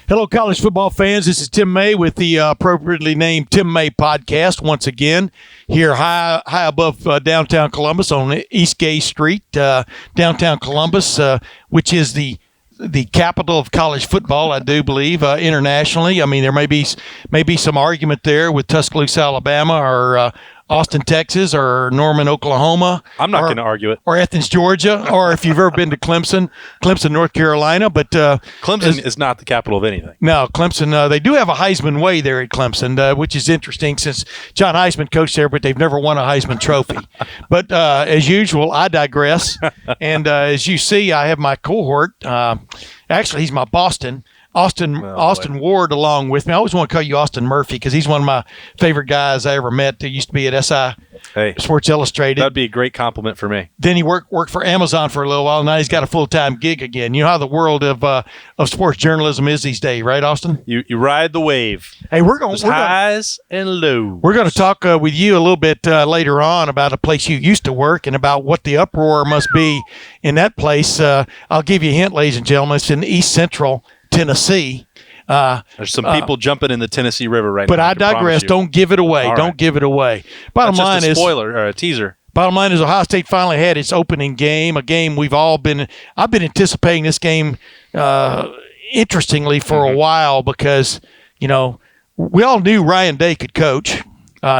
Hello, college football fans. This is Tim May with the appropriately named Tim May Podcast once again here high above downtown Columbus on East Gay Street, downtown Columbus, which is the capital of college football, I do believe, internationally. I mean, there may be some argument there with Tuscaloosa, Alabama, or Austin, Texas, or Norman, Oklahoma. I'm not going to argue it. Or Athens, Georgia, or if you've ever been to Clemson, North Carolina. But Clemson is not the capital of anything. No, Clemson, they do have a Heisman Way there at Clemson, which is interesting since John Heisman coached there, but they've never won a Heisman Trophy. But as usual, I digress. And as you see, I have my cohort. Actually, he's my Austin Ward along with me. I always want to call you Austin Murphy because he's one of my favorite guys I ever met. He used to be at SI Sports Illustrated. That'd be a great compliment for me. Then he worked for Amazon for a little while. Now he's got a full-time gig again. You know how the world of sports journalism is these days, right, Austin? You ride the wave. Hey, highs and lows. We're going to talk with you a little bit later on about a place you used to work and about what the uproar must be in that place. I'll give you a hint, ladies and gentlemen. It's in East Central Tennessee. There's some people jumping in the Tennessee River right now. But I digress. Don't give it away. Don't give it away. Bottom line is spoiler or a teaser. Bottom line is Ohio State finally had its opening game, a game I've been anticipating this game interestingly for a while because, you know, we all knew Ryan Day could coach.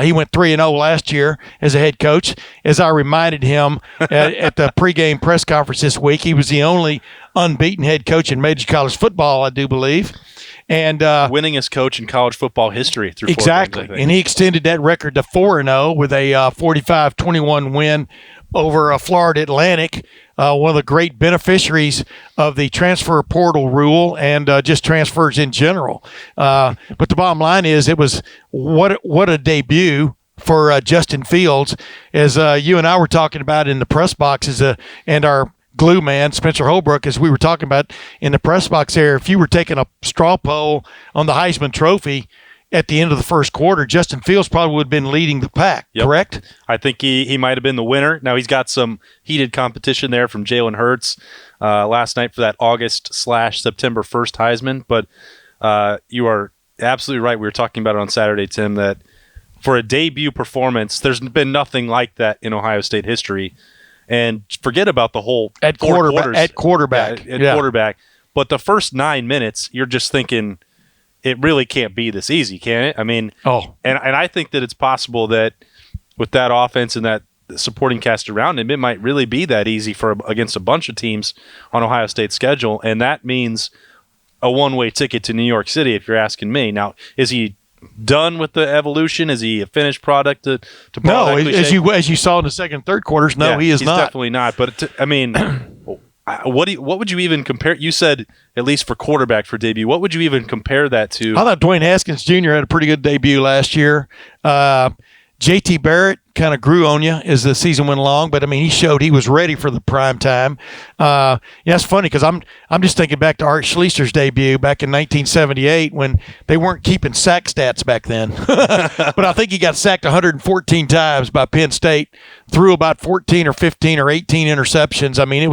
He went 3-0 last year as a head coach. As I reminded him at the pregame press conference this week, he was the only unbeaten head coach in major college football, I do believe. And winningest coach in college football history through 4 games, I think. And he extended that record to 4-0 with a 45-21 win over Florida Atlantic, one of the great beneficiaries of the transfer portal rule and just transfers in general. But the bottom line is it was what a debut for Justin Fields, as you and I were talking about in the press boxes, and our glue man, Spencer Holbrook, as we were talking about in the press box there. If you were taking a straw poll on the Heisman Trophy at the end of the first quarter, Justin Fields probably would have been leading the pack, correct? I think he might have been the winner. Now, he's got some heated competition there from Jalen Hurts last night for that August/September 1st Heisman. But you are absolutely right. We were talking about it on Saturday, Tim, that for a debut performance, there's been nothing like that in Ohio State history. And forget about the whole quarterback. Quarterback. But the first 9 minutes, you're just thinking, it really can't be this easy, can it? I mean, and I think that it's possible that with that offense and that supporting cast around him, it might really be that easy against a bunch of teams on Ohio State's schedule. And that means a one-way ticket to New York City, if you're asking me. Now, is he done with the evolution? Is he a finished product to No, as you saw in the second and third quarters, he is he's not. Definitely not. But I mean, what would you even compare? You said at least for quarterback for debut. What would you even compare that to? I thought Dwayne Haskins Jr. had a pretty good debut last year. J.T. Barrett kind of grew on you as the season went along, but I mean, he showed he was ready for the prime time. It's funny because I'm just thinking back to Art Schleicher's debut back in 1978 when they weren't keeping sack stats back then. But I think he got sacked 114 times by Penn State, threw about 14 or 15 or 18 interceptions. I mean, it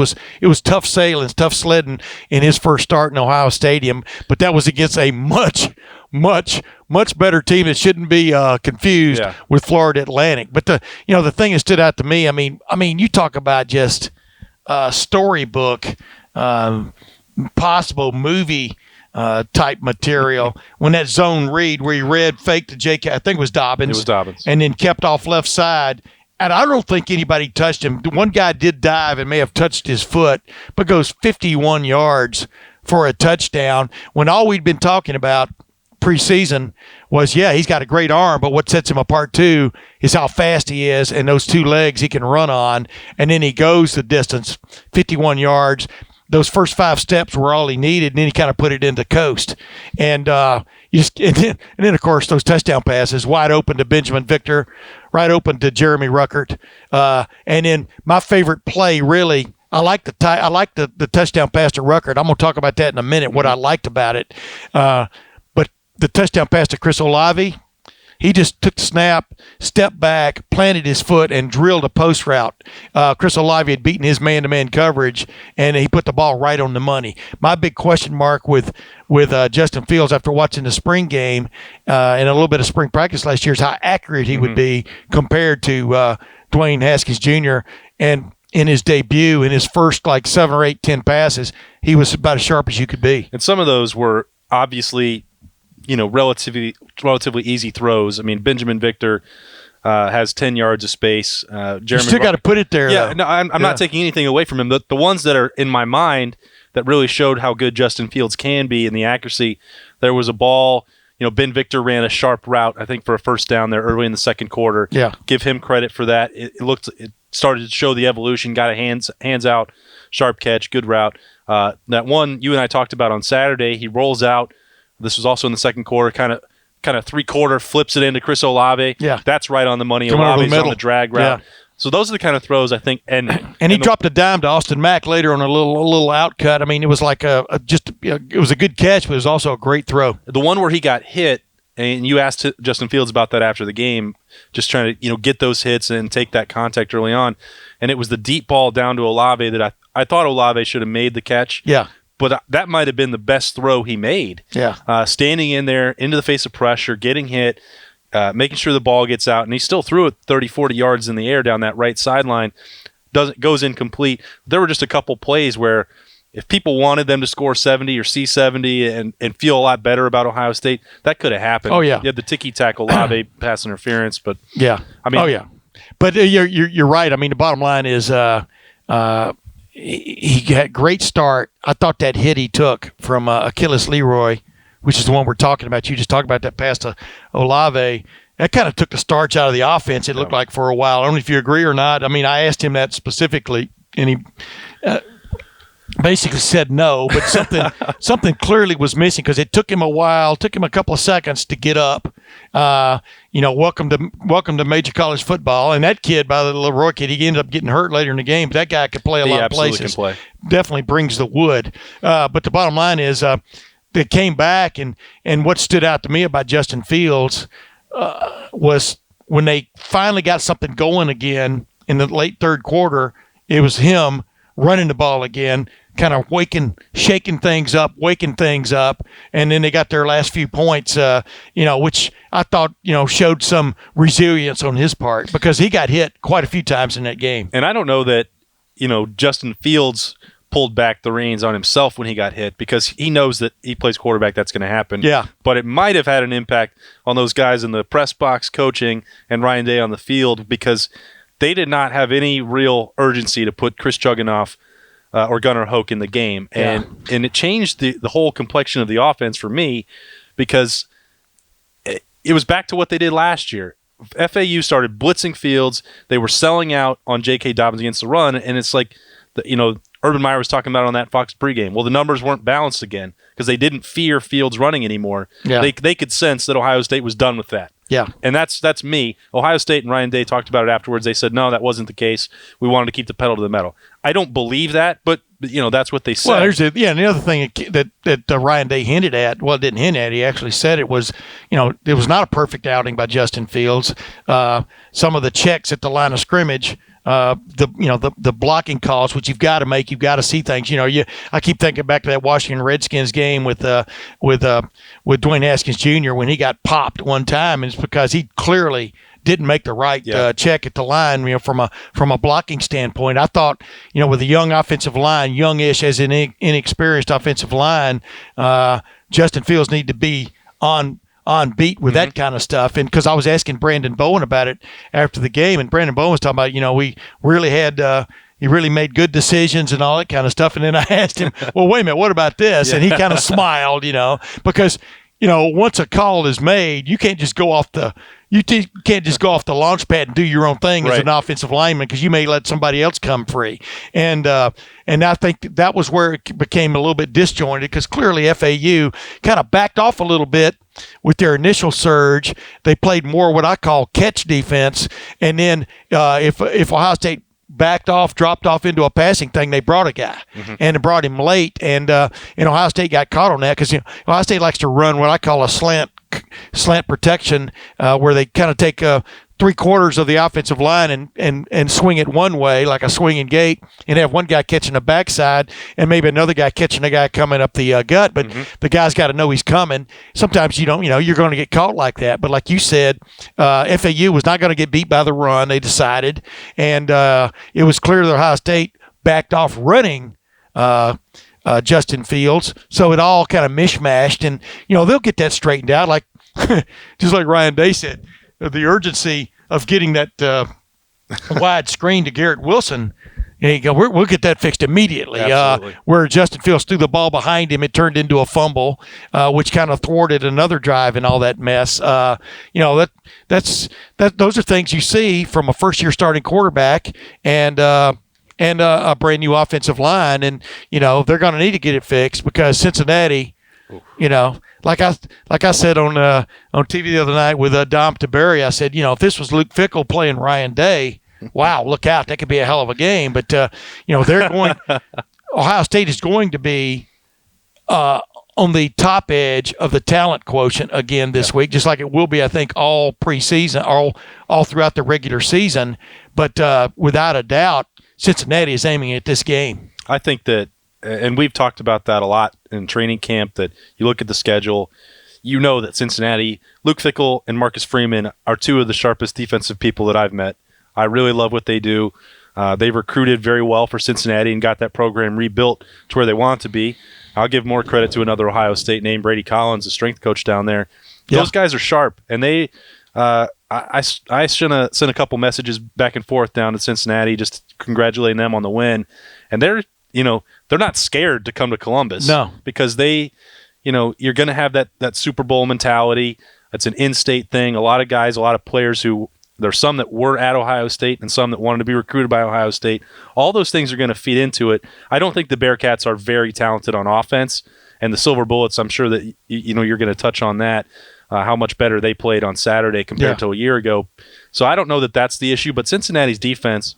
was tough sailing, tough sledding in his first start in Ohio Stadium, but that was against a much better team that shouldn't be confused with Florida Atlantic. But the thing that stood out to me, I mean, you talk about just storybook, possible movie type material. When that zone read where he faked to J.K., I think it was Dobbins. It was Dobbins. And then kept off left side. And I don't think anybody touched him. One guy did dive and may have touched his foot, but goes 51 yards for a touchdown when all we'd been talking about preseason was, he's got a great arm, but what sets him apart too is how fast he is and those two legs he can run on. And then he goes the distance, 51 yards. Those first 5 steps were all he needed, and then he kind of put it into coast. And then of course, those touchdown passes wide open to Benjamin Victor, right open to Jeremy Ruckert. And then my favorite play, really, I like the touchdown pass to Ruckert. I'm going to talk about that in a minute, what I liked about it. But the touchdown pass to Chris Olave, He just took the snap, stepped back, planted his foot, and drilled a post route. Chris Olave had beaten his man-to-man coverage, and he put the ball right on the money. My big question mark with Justin Fields after watching the spring game and a little bit of spring practice last year is how accurate he would be compared to Dwayne Haskins Jr. And in his debut, in his first 7 or 8, 10 passes, he was about as sharp as you could be. And some of those were obviously, relatively easy throws. I mean, Benjamin Victor has 10 yards of space. Jeremy you still got to put it there. Yeah, though. no, I'm not taking anything away from him. The ones that are in my mind that really showed how good Justin Fields can be in the accuracy, there was a ball. Ben Victor ran a sharp route, I think, for a first down there early in the second quarter. Yeah. Give him credit for that. It started to show the evolution, got a hands out, sharp catch, good route. That one you and I talked about on Saturday, he rolls out. This was also in the second quarter, kind of three-quarter, flips it into Chris Olave. Yeah. That's right on the money. Come Olave's on the drag route. Yeah. So those are the kind of throws I think, and he dropped a dime to Austin Mack later on a little out cut. I mean, it was like it was a good catch, but it was also a great throw. The one where he got hit, and you asked Justin Fields about that after the game, just trying to get those hits and take that contact early on, and it was the deep ball down to Olave that I thought Olave should have made the catch. Yeah. But that might have been the best throw he made. Yeah. Standing in there, into the face of pressure, getting hit, making sure the ball gets out, and he still threw it 30, 40 yards in the air down that right sideline. Goes incomplete. There were just a couple plays where if people wanted them to score 70 or see 70 and feel a lot better about Ohio State, that could have happened. Oh, yeah. You had the ticky-tack Olave pass interference, but yeah. I mean, oh, yeah. But you're right. I mean, the bottom line is he had a great start. I thought that hit he took from Achilles Leroy, which is the one we're talking about. You just talked about that pass to Olave. That kind of took the starch out of the offense, it looked like, for a while. I don't know if you agree or not. I mean, I asked him that specifically, and he basically said no, but something clearly was missing because it took him a while, took him a couple of seconds to get up. Welcome to major college football. And that kid, by the Leroy kid, he ended up getting hurt later in the game, but that guy could play a lot of places. Can play. Definitely brings the wood. But the bottom line is they came back, and what stood out to me about Justin Fields was when they finally got something going again in the late third quarter, it was him running the ball again, kind of shaking things up, waking things up, and then they got their last few points, which I thought, showed some resilience on his part because he got hit quite a few times in that game. And I don't know that, Justin Fields pulled back the reins on himself when he got hit because he knows that he plays quarterback, that's going to happen. Yeah. But it might have had an impact on those guys in the press box coaching and Ryan Day on the field because they did not have any real urgency to put Chris Chugginoff or Gunnar Hoke in the game. And it changed the whole complexion of the offense for me because it was back to what they did last year. FAU started blitzing Fields. They were selling out on J.K. Dobbins against the run, and it's like, Urban Meyer was talking about on that Fox pregame. Well, the numbers weren't balanced again because they didn't fear Fields running anymore. Yeah. They could sense that Ohio State was done with that. Yeah. And that's me. Ohio State and Ryan Day talked about it afterwards. They said, no, that wasn't the case. We wanted to keep the pedal to the metal. I don't believe that, but that's what they said. Well, and the other thing that Ryan Day hinted at, well, didn't hint at, he actually said it was, it was not a perfect outing by Justin Fields. Some of the checks at the line of scrimmage, the blocking calls, which you've got to make, you've got to see things. I keep thinking back to that Washington Redskins game with Dwayne Haskins Jr. when he got popped one time, and it's because he clearly didn't make the right check at the line. From a blocking standpoint, I thought with a young offensive line, youngish as an inexperienced offensive line, Justin Fields needed to be on beat with that kind of stuff. And because I was asking Brandon Bowen about it after the game, and Brandon Bowen was talking about, we really had he really made good decisions and all that kind of stuff. And then I asked him, well, wait a minute, what about this? And he kind of smiled, because once a call is made, you can't just go off the launch pad and do your own thing as an offensive lineman because you may let somebody else come free. And I think that was where it became a little bit disjointed because clearly FAU kind of backed off a little bit with their initial surge. They played more what I call catch defense. And then if Ohio State dropped off into a passing thing, they brought a guy and brought him late. And Ohio State got caught on that because Ohio State likes to run what I call a slant slant protection where they kind of take 3/4 of the offensive line and swing it one way like a swinging gate, and have one guy catching the backside and maybe another guy catching a guy coming up the gut. But the guy's got to know he's coming. Sometimes you don't, you're going to get caught like that. But like you said, FAU was not going to get beat by the run. They decided, and it was clear that Ohio State backed off running Justin Fields, so it all kind of mishmashed, and they'll get that straightened out. Like just like Ryan Day said, the urgency of getting that wide screen to Garrett Wilson. We'll get that fixed immediately. Where Justin Fields threw the ball behind him, it turned into a fumble, which kind of thwarted another drive and all that mess. Those are things you see from a first-year starting quarterback and a brand new offensive line, and they're going to need to get it fixed because Cincinnati, like I said on TV the other night with Dom Taberi, I said, if this was Luke Fickell playing Ryan Day, wow, look out, that could be a hell of a game. But they're going. Ohio State is going to be on the top edge of the talent quotient again this week, just like it will be, I think, all preseason, all throughout the regular season. But without a doubt, Cincinnati is aiming at this game. I think that, and we've talked about that a lot in training camp, that you look at the schedule, that Cincinnati, Luke Fickell and Marcus Freeman are two of the sharpest defensive people that I've met. I really love what they do. They've recruited very well for Cincinnati and got that program rebuilt to where they want it to be. I'll give more credit to another Ohio State named Brady Collins, the strength coach down there. Yeah. Those guys are sharp, and they I sent a couple messages back and forth down to Cincinnati just congratulating them on the win, and they're not scared to come to Columbus. No, because they, you're going to have that Super Bowl mentality. It's an in-state thing. A lot of guys, a lot of players who. There's some that were at Ohio State and some that wanted to be recruited by Ohio State. All those things are going to feed into it. I don't think the Bearcats are very talented on offense, and the Silver Bullets, I'm sure that you're going to touch on that, how much better they played on Saturday compared to a year ago. So I don't know that that's the issue, but Cincinnati's defense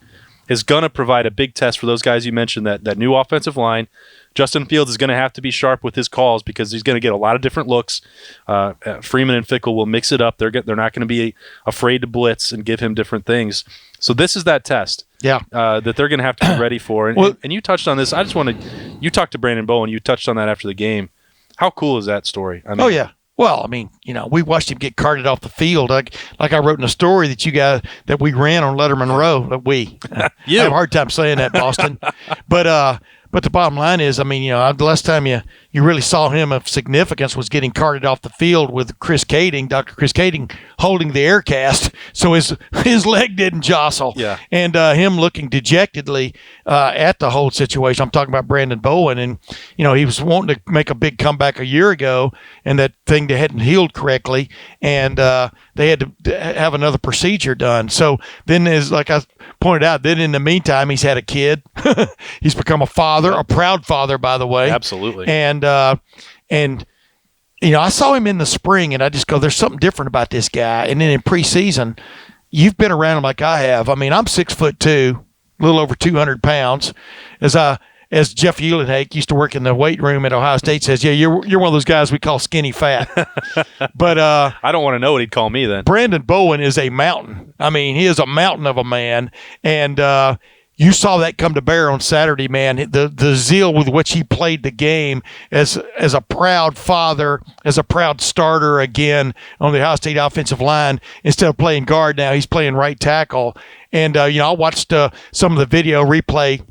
is going to provide a big test for those guys you mentioned, that new offensive line. Justin Fields is going to have to be sharp with his calls because he's going to get a lot of different looks. Freeman and Fickell will mix it up. They're not going to be afraid to blitz and give him different things. So this is that test that they're going to have to be ready for. And you touched on this. I just want to – you talked to Brandon Bowen. You touched on that after the game. How cool is that story? I mean, Well, I mean, we watched him get carted off the field. Like I wrote in a story that we ran on Lettermen Row. I have a hard time saying that, Boston. But the bottom line is, the last time you really saw him of significance was getting carted off the field with Dr. Chris Kading, holding the air cast so his leg didn't jostle. Yeah. And him looking dejectedly at the whole situation. I'm talking about Brandon Bowen, and he was wanting to make a big comeback a year ago, and that thing hadn't healed correctly, and they had to have another procedure done. So then, as like I pointed out, then in the meantime, he's had a kid. He's become a father, a proud father, by the way. Absolutely. And I saw him in the spring, and I just go, there's something different about this guy. And then in preseason, you've been around him like I have. I'm 6'2", a little over 200 pounds. As Jeff Uhlenhake used to work in the weight room at Ohio State says, you're one of those guys we call skinny fat. But I don't want to know what he'd call me then. Brandon Bowen is a mountain. He is a mountain of a man, and you saw that come to bear on Saturday, man. The zeal with which he played the game as a proud father, as a proud starter again on the Ohio State offensive line. Instead of playing guard now, he's playing right tackle. And I watched some of the video replay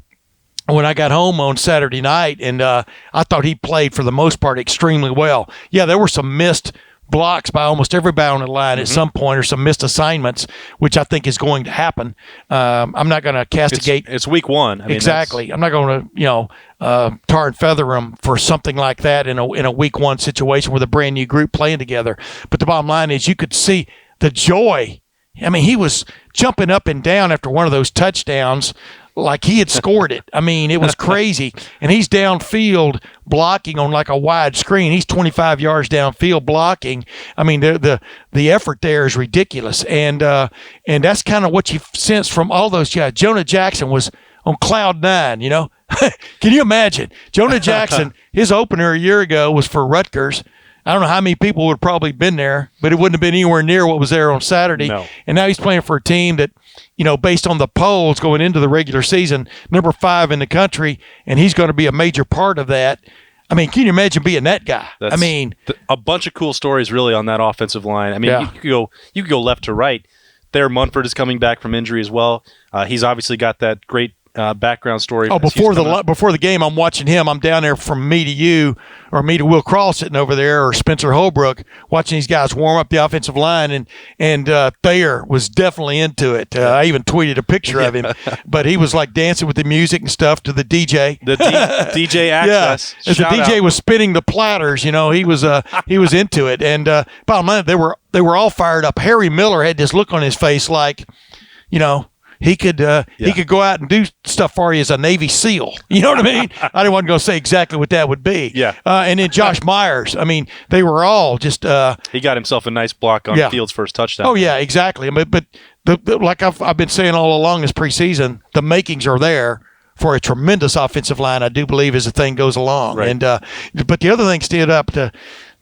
when I got home on Saturday night, and I thought he played for the most part extremely well. Yeah, there were some missed blocks by almost everybody on the line at some point, or some missed assignments, which I think is going to happen. I'm not going to castigate. It's week one. Exactly. I'm not going to tar and feather them for something like that in a week one situation with a brand new group playing together. But the bottom line is, you could see the joy. He was jumping up and down after one of those touchdowns like he had scored it. It was crazy. And he's downfield blocking on like a wide screen. He's 25 yards downfield blocking. The effort there is ridiculous. And that's kind of what you sense from all those guys. Jonah Jackson was on cloud nine, Can you imagine? Jonah Jackson, his opener a year ago was for Rutgers. I don't know how many people would have probably been there, but it wouldn't have been anywhere near what was there on Saturday. No. And now he's playing for a team that, based on the polls going into the regular season, number 5 in the country, and he's going to be a major part of that. I mean, can you imagine being that guy? A bunch of cool stories really on that offensive line. I mean, you could go left to right. There, Munford is coming back from injury as well. He's obviously got that great background story. Before the game, I'm watching him. I'm down there from me to you, or me to Will Crawl sitting over there, or Spencer Holbrook, watching these guys warm up the offensive line, and Thayer was definitely into it. I even tweeted a picture of him, but he was like dancing with the music and stuff to the DJ. The DJ access. Yeah, as the DJ was spinning the platters, he was into it. And bottom line, they were all fired up. Harry Miller had this look on his face like, he could go out and do stuff for you as a Navy SEAL. You know what I mean? I didn't want to go say exactly what that would be. Yeah. And then Josh Myers. I mean, they were all just. He got himself a nice block on Fields' first touchdown. Oh yeah, exactly. But like I've been saying all along this preseason, the makings are there for a tremendous offensive line. I do believe as the thing goes along. Right. And but the other thing stood up to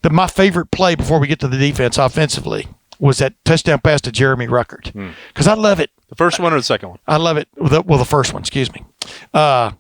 my favorite play before we get to the defense offensively was that touchdown pass to Jeremy Ruckert, because I love it. The first one or the second one? I love it. The first one, excuse me. I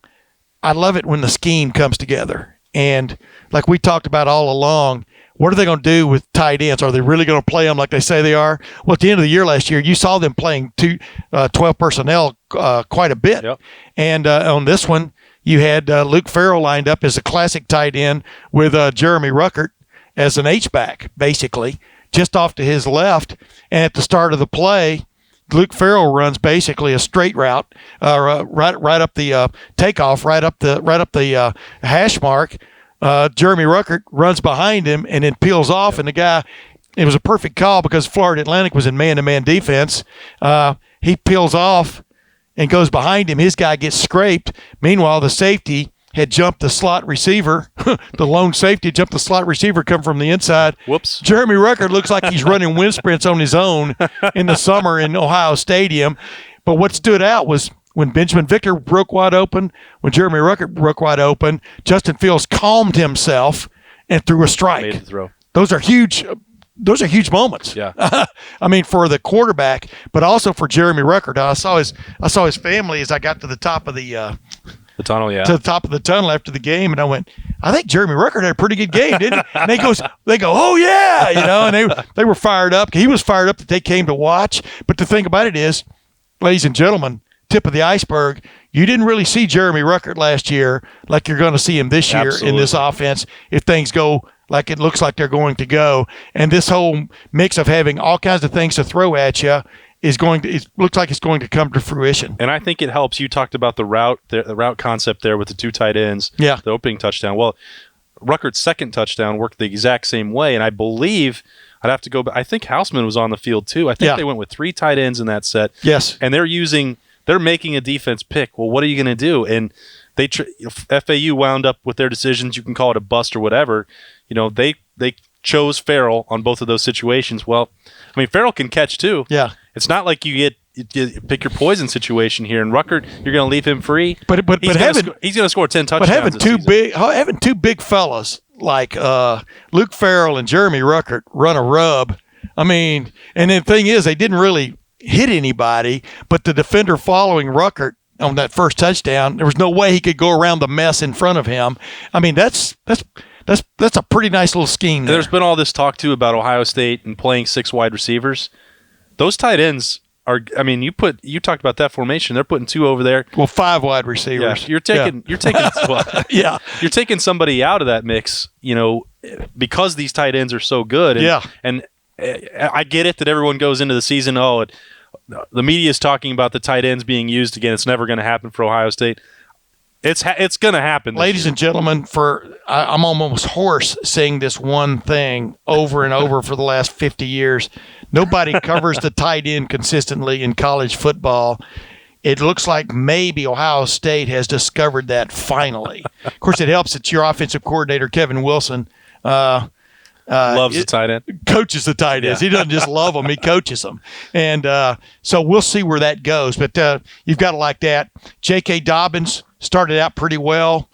love it when the scheme comes together. And like we talked about all along, what are they going to do with tight ends? Are they really going to play them like they say they are? Well, at the end of the year last year, you saw them playing 12 personnel quite a bit. Yep. And on this one, you had Luke Fickell lined up as a classic tight end with Jeremy Ruckert as an H-back, basically, just off to his left. And at the start of the play, Luke Fickell runs basically a straight route, right up the takeoff, right up the hash mark. Jeremy Ruckert runs behind him and then peels off, and the guy. It was a perfect call because Florida Atlantic was in man-to-man defense. He peels off and goes behind him. His guy gets scraped. Meanwhile, the safety had jumped the slot receiver. The lone safety jumped the slot receiver, come from the inside. Whoops. Jeremy Ruckert looks like he's running wind sprints on his own in the summer in Ohio Stadium. But what stood out was when Benjamin Victor broke wide open, when Jeremy Ruckert broke wide open, Justin Fields calmed himself and threw a strike. Made the throw. Those are huge moments. Yeah. I mean, for the quarterback, but also for Jeremy Ruckert. I saw his family as I got to the top of the tunnel, to the top of the tunnel after the game, and I went, I think Jeremy Ruckert had a pretty good game, didn't he? And they go, oh yeah, and they were fired up. He was fired up that they came to watch. But the thing about it is, ladies and gentlemen, tip of the iceberg, you didn't really see Jeremy Ruckert last year like you're going to see him this year in this offense if things go like it looks like they're going to go. And this whole mix of having all kinds of things to throw at you it looks like it's going to come to fruition. And I think it helps. You talked about the route concept there with the two tight ends. Yeah. The opening touchdown. Well, Ruckert's second touchdown worked the exact same way, and I believe I'd have to go back. I think Houseman was on the field too. I think they went with 3 tight ends in that set. Yes. And they're making a defense pick. Well, what are you going to do? And FAU wound up with their decisions. You can call it a bust or whatever. They chose Farrell on both of those situations. Well, I mean, Farrell can catch too. Yeah. It's not like you pick your poison situation here. And Ruckert, you're going to leave him free. But he's going to score 10 touchdowns. But having two big fellas like Luke Fickell and Jeremy Ruckert run a rub. I mean, and the thing is, they didn't really hit anybody, but the defender following Ruckert on that first touchdown, there was no way he could go around the mess in front of him. I mean, that's a pretty nice little scheme there. There's been all this talk too about Ohio State and playing 6 wide receivers. Those tight ends are. I mean, you talked about that formation. They're putting 2 over there. Well, 5 wide receivers. Yeah, you're taking. Well, yeah, you're taking somebody out of that mix. Because these tight ends are so good. And I get it that everyone goes into the season. The media is talking about the tight ends being used again. It's never going to happen for Ohio State. It's going to happen. Ladies and gentlemen, I'm almost hoarse saying this one thing over and over for the last 50 years. Nobody covers the tight end consistently in college football. It looks like maybe Ohio State has discovered that finally. Of course, it helps that your offensive coordinator, Kevin Wilson, loves the tight end. Coaches the tight ends. He doesn't just love them, he coaches them. And so we'll see where that goes. But you've got to like that. J.K. Dobbins started out pretty well.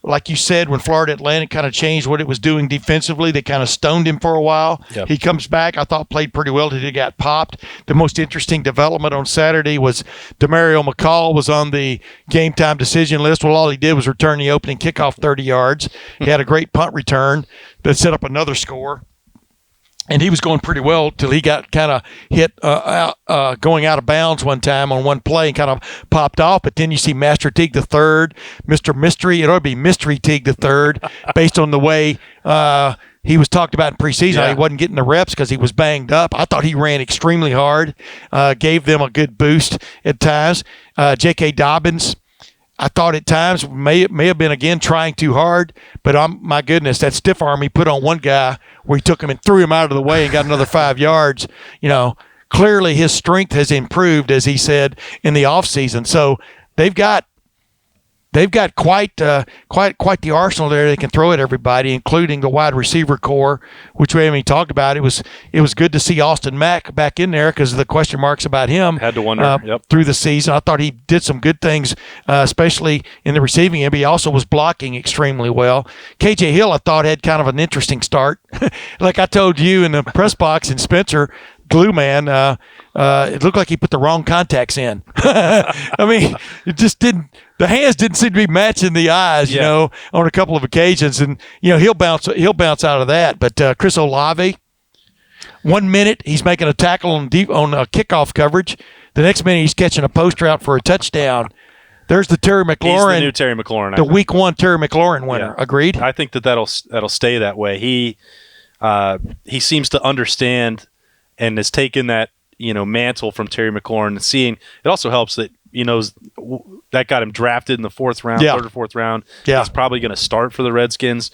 like you said, when Florida Atlantic kind of changed what it was doing defensively, they kind of stoned him for a while. Yep. He comes back, I thought played pretty well until he got popped. The most interesting development on Saturday was Demario McCall was on the game time decision list. Well, all he did was return the opening kickoff 30 yards. He had a great punt return that set up another score. And he was going pretty well till he got kind of hit going out of bounds one time on one play and kind of popped off. But then you see Master Teague the third, Mr. Mystery. It ought to be Mystery Teague the third, based on the way he was talked about in preseason. Yeah. He wasn't getting the reps because he was banged up. I thought he ran extremely hard, gave them a good boost at times. J.K. Dobbins, I thought at times may have been, again, trying too hard, but my goodness, that stiff arm he put on one guy where he took him and threw him out of the way and got another 5 yards. Clearly his strength has improved, as he said, in the offseason. So they've got quite the arsenal there they can throw at everybody, including the wide receiver core, which we haven't even talked about. It was good to see Austin Mack back in there because of the question marks about him. Had to wonder through the season. I thought he did some good things, especially in the receiving end. But he also was blocking extremely well. KJ Hill, I thought, had kind of an interesting start. Like I told you in the press box, and Spencer, glue man, it looked like he put the wrong contacts in. I mean, it just didn't. The hands didn't seem to be matching the eyes, on a couple of occasions, and he'll bounce out of that. But Chris Olave, 1 minute he's making a tackle on kickoff coverage. The next minute he's catching a post route for a touchdown. There's the Terry McLaurin. He's the new Terry McLaurin. The Week 1 Terry McLaurin winner. Yeah. Agreed. I think that'll stay that way. He seems to understand and has taken that mantle from Terry McLaurin. And seeing it also helps that that got him drafted in the third or fourth round. Yeah. He's probably going to start for the Redskins.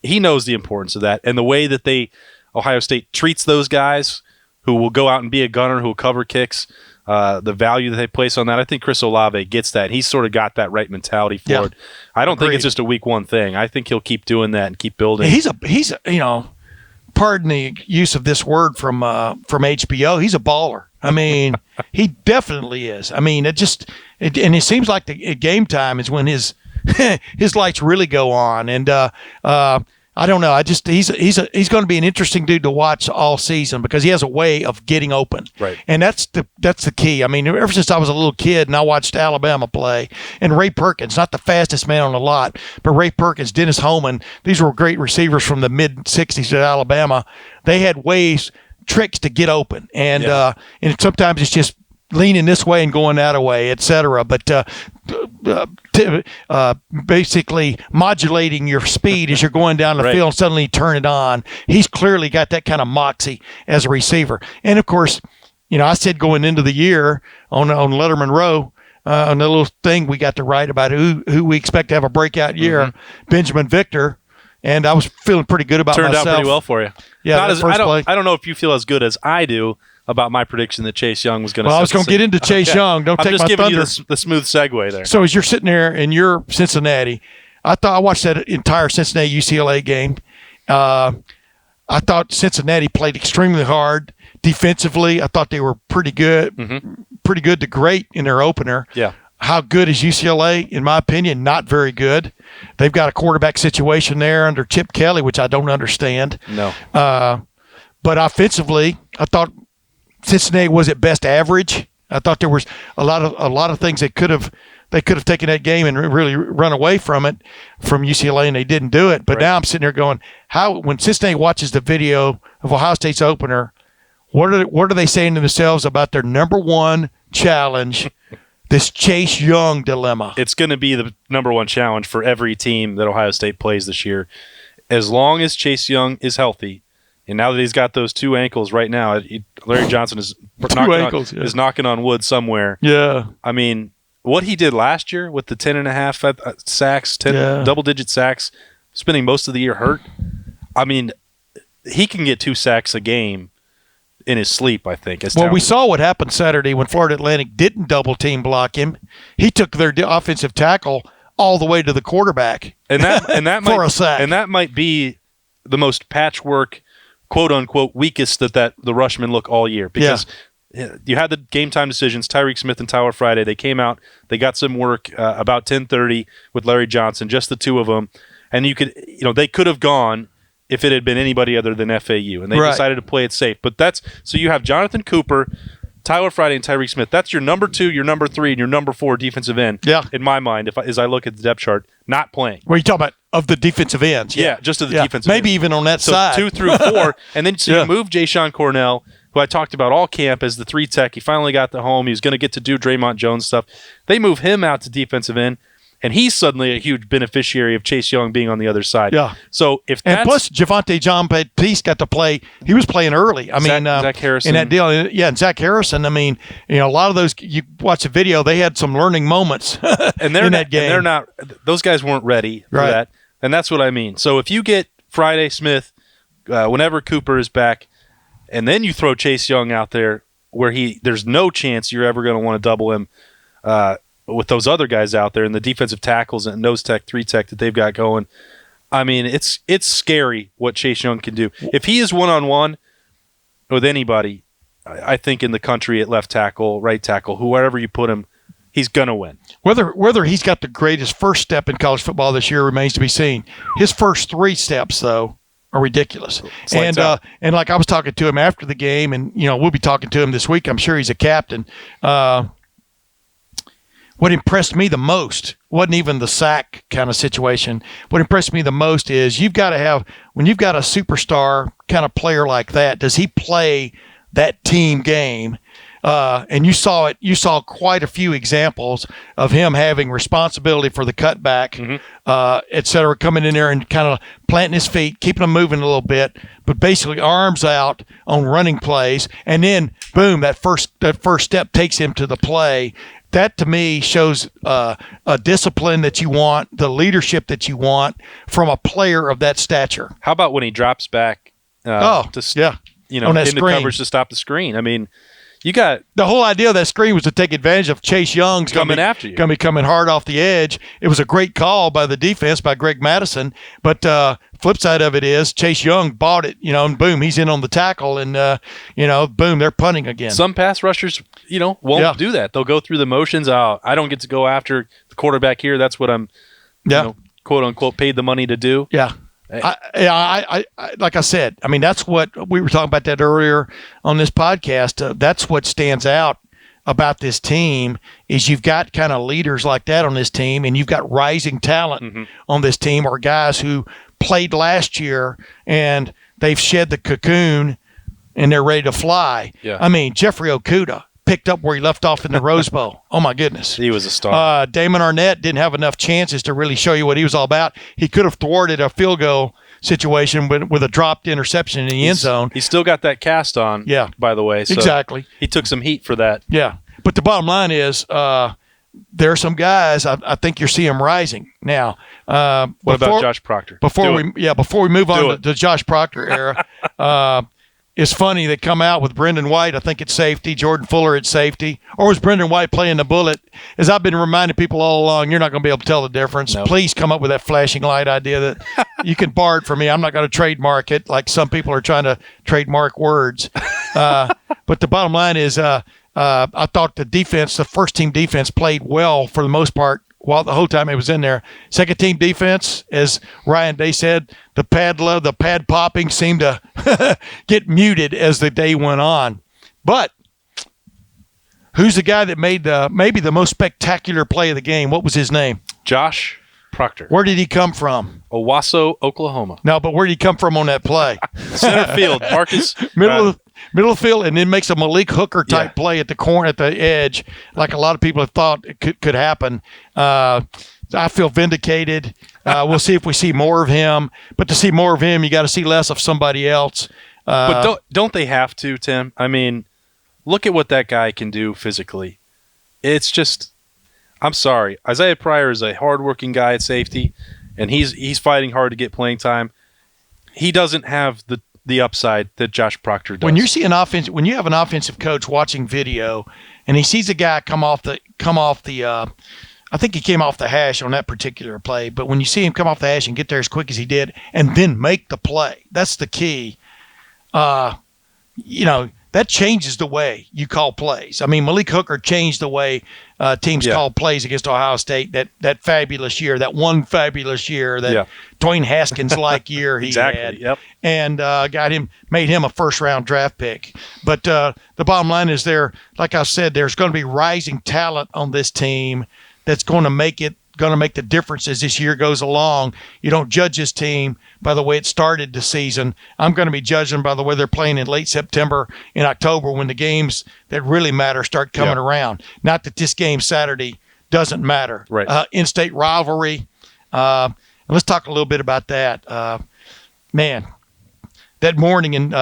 He knows the importance of that, and the way that Ohio State treats those guys who will go out and be a gunner, who will cover kicks. The value that they place on that, I think Chris Olave gets that. He's sort of got that right mentality for it. I don't think it's just a Week 1 thing. I think he'll keep doing that and keep building. He's pardon the use of this word from HBO. He's a baller. I mean, he definitely is. I mean, and it seems like the game time is when his lights really go on. And I don't know. He's going to be an interesting dude to watch all season because he has a way of getting open. Right. And that's the key. I mean, ever since I was a little kid and I watched Alabama play, and Ray Perkins, not the fastest man on the lot, but Ray Perkins, Dennis Holman, these were great receivers from the mid-'60s at Alabama. They had tricks to get open. And and sometimes it's just leaning this way and going that way, et cetera. But basically modulating your speed as you're going down the field and suddenly turn it on. He's clearly got that kind of moxie as a receiver. And, of course, I said going into the year on Lettermen Row, on the little thing we got to write about who we expect to have a breakout year, Benjamin Victor. And I was feeling pretty good about myself. Turned out pretty well for you. Yeah, I don't know if you feel as good as I do about my prediction that Chase Young was going to. Well, I was going to get into Chase Young. Don't take my thunder. I'm just giving you the smooth segue there. So as you're sitting there and you're Cincinnati, I watched that entire Cincinnati UCLA game. I thought Cincinnati played extremely hard defensively. I thought they were pretty good, pretty good to great in their opener. Yeah. How good is UCLA? In my opinion, not very good. They've got a quarterback situation there under Chip Kelly, which I don't understand. No. But offensively, I thought Cincinnati was at best average. I thought there was a lot of things they could have taken that game and really run away from it from UCLA, and they didn't do it. But now I'm sitting there going, when Cincinnati watches the video of Ohio State's opener, what are they saying to themselves about their number one challenge? This Chase Young dilemma. It's going to be the number one challenge for every team that Ohio State plays this year. As long as Chase Young is healthy, and now that he's got those two ankles right now, Larry Johnson is knocking on wood somewhere. Yeah. I mean, what he did last year with the 10.5 sacks, double-digit sacks, spending most of the year hurt, I mean, he can get 2 sacks a game in his sleep, I think. Well, we saw what happened Saturday when Florida Atlantic didn't double-team block him. He took their offensive tackle all the way to the quarterback and that for a sack. And that might be the most patchwork, quote-unquote, weakest that the rushmen look all year. Because you had the game time decisions, Tyreek Smith and Tyler Friday. They came out, they got some work about 10:30 with Larry Johnson, just the two of them. And they could have gone if it had been anybody other than FAU, and they decided to play it safe. But so you have Jonathan Cooper, Tyler Friday, and Tyreek Smith. That's your number 2, your number 3, and your number 4 defensive end. Yeah. In my mind, as I look at the depth chart, not playing. What are you talking about? Of the defensive ends? Yeah, just of the defensive maybe ends. Even on that side. 2 through 4, and then you move Ja'Shawn Cornell, who I talked about all camp as the 3 tech. He finally got the home. He was going to get to do Draymond Jones stuff. They move him out to defensive end. And he's suddenly a huge beneficiary of Chase Young being on the other side. Yeah. So plus Javonte John Baptiste got to play. He was playing early. Zach Harrison in that deal. Yeah, and Zach Harrison. A lot of those. You watch the video. They had some learning moments and in that game. And they're not. Those guys weren't ready for that. And that's what I mean. So if you get Friday Smith, whenever Cooper is back, and then you throw Chase Young out there, where there's no chance you're ever going to want to double him. With those other guys out there and the defensive tackles and nose tech, 3 tech that they've got going, it's scary what Chase Young can do. If he is one-on-one with anybody, I think in the country at left tackle, right tackle, whoever you put him, he's going to win. Whether he's got the greatest first step in college football this year remains to be seen. His first 3 steps, though, are ridiculous. And like I was talking to him after the game, and we'll be talking to him this week. I'm sure he's a captain. What impressed me the most wasn't even the sack kind of situation. What impressed me the most is when you've got a superstar kind of player like that, does he play that team game? And you saw quite a few examples of him having responsibility for the cutback, et cetera, coming in there and kind of planting his feet, keeping them moving a little bit, but basically arms out on running plays. And then, boom, that first step takes him to the play. That, to me, shows a discipline that you want, the leadership that you want from a player of that stature. How about when he drops back on that into coverage to stop the screen? You got the whole idea of that screen was to take advantage of Chase Young's coming after you. Going to be coming hard off the edge. It was a great call by the defense, by Greg Madison. But flip side of it is Chase Young bought it, and boom, he's in on the tackle, and boom, they're punting again. Some pass rushers, won't do that. They'll go through the motions. Oh, I don't get to go after the quarterback here. That's what I'm, quote unquote, paid the money to do. Yeah. I like I said, that's what we were talking about that earlier on this podcast. That's what stands out about this team is you've got kind of leaders like that on this team, and you've got rising talent on this team, or guys who played last year and they've shed the cocoon and they're ready to fly. Yeah. Jeffrey Okudah picked up where he left off in the Rose Bowl. Oh, my goodness. He was a star. Damon Arnett didn't have enough chances to really show you what he was all about. He could have thwarted a field goal situation with a dropped interception in the end zone. He's still got that cast on, by the way. So exactly. He took some heat for that. Yeah. But the bottom line is there are some guys I think you're seeing rising. Now, what about Josh Proctor? Before we move on to the Josh Proctor era, it's funny they come out with Brendan White, I think it's safety, Jordan Fuller at safety, or was Brendan White playing the bullet? As I've been reminding people all along, you're not going to be able to tell the difference. No. Please come up with that flashing light idea that you can borrow it from me. I'm not going to trademark it like some people are trying to trademark words. But the bottom line is I thought the first team defense played well for the most part while the whole time it was in there. Second team defense, as Ryan Day said, the pad popping seemed to get muted as the day went on. But who's the guy that made maybe the most spectacular play of the game? What was his name? Josh Proctor. Where did he come from? Owasso, Oklahoma. No, but where did he come from on that play? Center field. Marcus. Middle of the field, and then makes a Malik Hooker type play at the corner, at the edge, like a lot of people have thought it could happen. I feel vindicated. We'll see if we see more of him. But to see more of him, you got to see less of somebody else. But don't they have to, Tim? Look at what that guy can do physically. It's just, I'm sorry. Isaiah Pryor is a hardworking guy at safety, and he's fighting hard to get playing time. He doesn't have the upside that Josh Proctor does. When you have an offensive coach watching video, and he sees a guy come off the I think he came off the hash on that particular play, but when you see him come off the hash and get there as quick as he did, and then make the play, that's the key. that changes the way you call plays. I mean, Malik Hooker changed the way teams call plays against Ohio State. That fabulous year, that one fabulous year, that Dwayne Haskins-like year he had, and made him a first-round draft pick. But the bottom line is, like I said, there's going to be rising talent on this team that's going to make the difference as this year goes along. You don't judge this team by the way it started the season. I'm going to be judging by the way they're playing in late September and October when the games that really matter start coming around. Not that this game Saturday doesn't matter. Right. In-state rivalry. Let's talk a little bit about that. Man, that morning in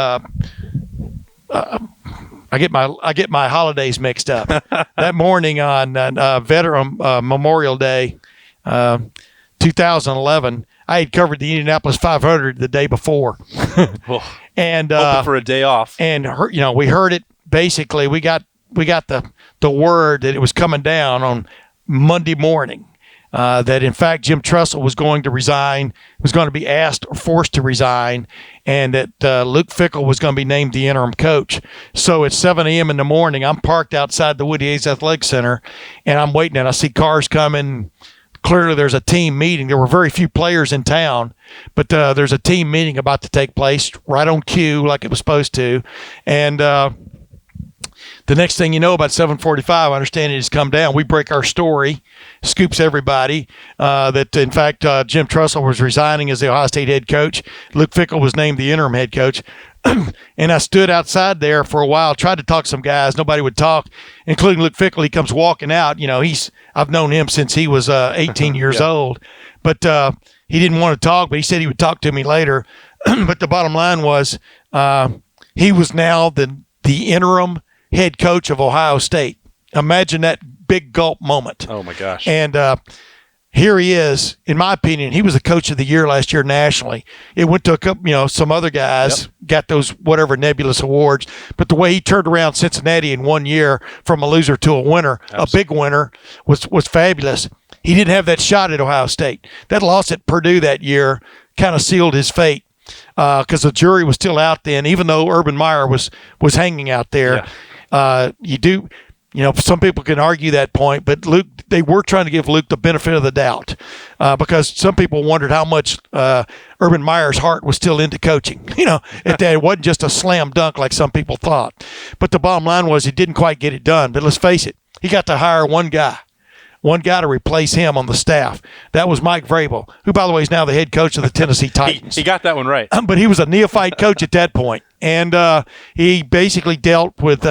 I get my holidays mixed up. That morning on Veteran Memorial Day, 2011, I had covered the Indianapolis 500 the day before, and hoping for a day off. And we heard it. Basically, we got the word that it was coming down on Monday morning. That in fact Jim Tressel was going to resign, was going to be asked or forced to resign, and that Luke Fickell was going to be named the interim coach. So at 7 a.m. in the morning, I'm parked outside the Woody Hayes Athletic Center, and I'm waiting, and I see cars coming. Clearly there's a team meeting. There were very few players in town, but there's a team meeting about to take place right on cue like it was supposed to. And the next thing you know, about 7:45, I understand it has come down. We break our story, scoops everybody, that, in fact, Jim Tressel was resigning as the Ohio State head coach. Luke Fickell was named the interim head coach. And I stood outside there for a while, tried to talk to some guys. Nobody would talk, including Luke Fickell. He comes walking out. I've known him since he was 18 years old. But he didn't want to talk, but he said he would talk to me later. But the bottom line was he was now the interim head coach of Ohio State. Imagine that big gulp moment. Oh, my gosh. And here he is. In my opinion, he was the coach of the year last year nationally. It went to a couple, some other guys got those whatever nebulous awards. But the way he turned around Cincinnati in 1 year from a loser to a winner, a big winner, was fabulous. He didn't have that shot at Ohio State. That loss at Purdue that year kind of sealed his fate because the jury was still out then, even though Urban Meyer was hanging out there. Some people can argue that point, but Luke, they were trying to give Luke the benefit of the doubt because some people wondered how much Urban Meyer's heart was still into coaching. It wasn't just a slam dunk like some people thought. But the bottom line was he didn't quite get it done. But let's face it, he got to hire one guy to replace him on the staff. That was Mike Vrabel, who, by the way, is now the head coach of the Tennessee Titans. He got that one right. But he was a neophyte coach at that point. And he basically dealt with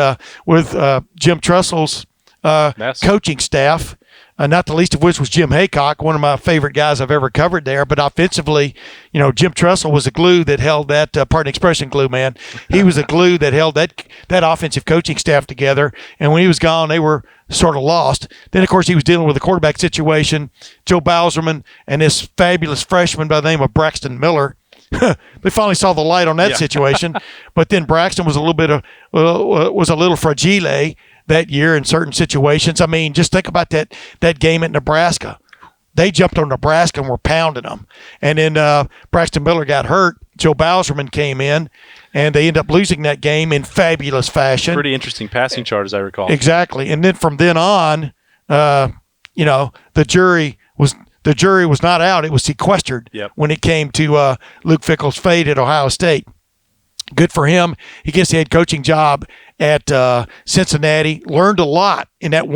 Jim Tressel's coaching staff, not the least of which was Jim Haycock, one of my favorite guys I've ever covered there. But offensively, Jim Tressel was the glue that held that, pardon expression, glue man. He was the glue that held that offensive coaching staff together. And when he was gone, they were sort of lost. Then, of course, he was dealing with the quarterback situation, Joe Bauserman, and this fabulous freshman by the name of Braxton Miller. They finally saw the light on that situation, but then Braxton was a little fragile that year in certain situations. I mean, just think about that game at Nebraska. They jumped on Nebraska and were pounding them, and then Braxton Miller got hurt. Joe Bauserman came in, and they ended up losing that game in fabulous fashion. Pretty interesting passing chart, as I recall. Exactly, and then from then on, the jury was not out. It was sequestered when it came to Luke Fickell's fate at Ohio State. Good for him. He gets the head coaching job at Cincinnati. Learned a lot in that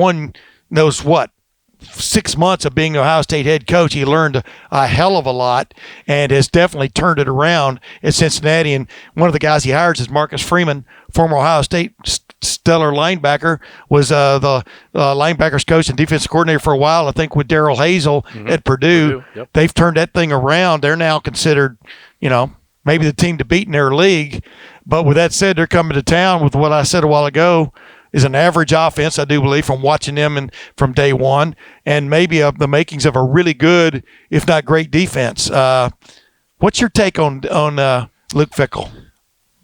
6 months of being the Ohio State head coach. He learned a hell of a lot and has definitely turned it around at Cincinnati. And one of the guys he hires is Marcus Freeman, former Ohio State stellar linebacker, was the linebackers coach and defensive coordinator for a while, I think, with Darrell Hazel at Purdue. They've turned that thing around. They're now considered, maybe the team to beat in their league. But with that said, they're coming to town with what I said a while ago is an average offense, I do believe, from watching them and from day one, and maybe of the makings of a really good, if not great, defense. What's your take on Luke Fickell?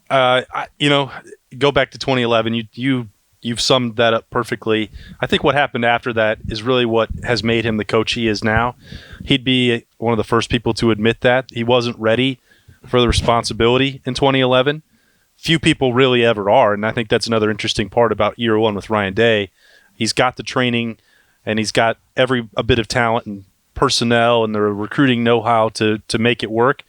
Go back to 2011. You've summed that up perfectly. I think what happened after that is really what has made him the coach he is now. He'd be one of the first people to admit that he wasn't ready for the responsibility in 2011. few people really ever are. And I think that's another interesting part about year one with Ryan Day. He's got the training and he's got a bit of talent and personnel and the recruiting know-how to make it work.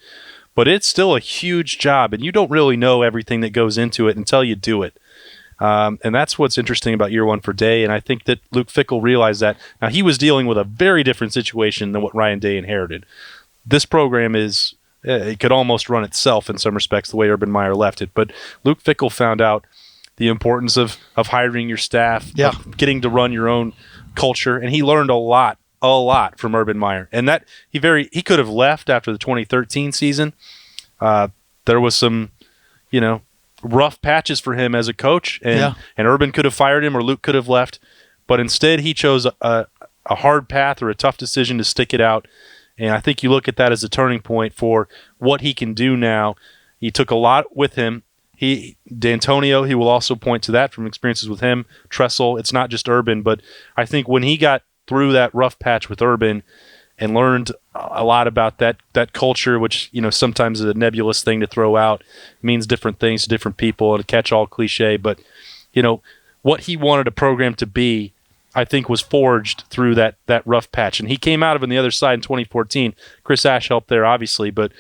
But it's still a huge job, and you don't really know everything that goes into it until you do it. And that's what's interesting about year one for Day, and I think that Luke Fickell realized that. Now, he was dealing with a very different situation than what Ryan Day inherited. This program it could almost run itself in some respects the way Urban Meyer left it. But Luke Fickell found out the importance of hiring your staff, of getting to run your own culture, and he learned a lot from Urban Meyer. And that he could have left after the 2013 season. There was some, rough patches for him as a coach, and Urban could have fired him or Luke could have left, but instead he chose a hard path or a tough decision to stick it out. And I think you look at that as a turning point for what he can do now. He took a lot with him. D'Antonio, he will also point to that from experiences with him. Tressel, it's not just Urban, but I think when he got through that rough patch with Urban and learned a lot about that culture, which sometimes is a nebulous thing to throw out, means different things to different people, and a catch-all cliche. But what he wanted a program to be, I think, was forged through that rough patch. And he came out of it on the other side in 2014. Chris Ash helped there, obviously, but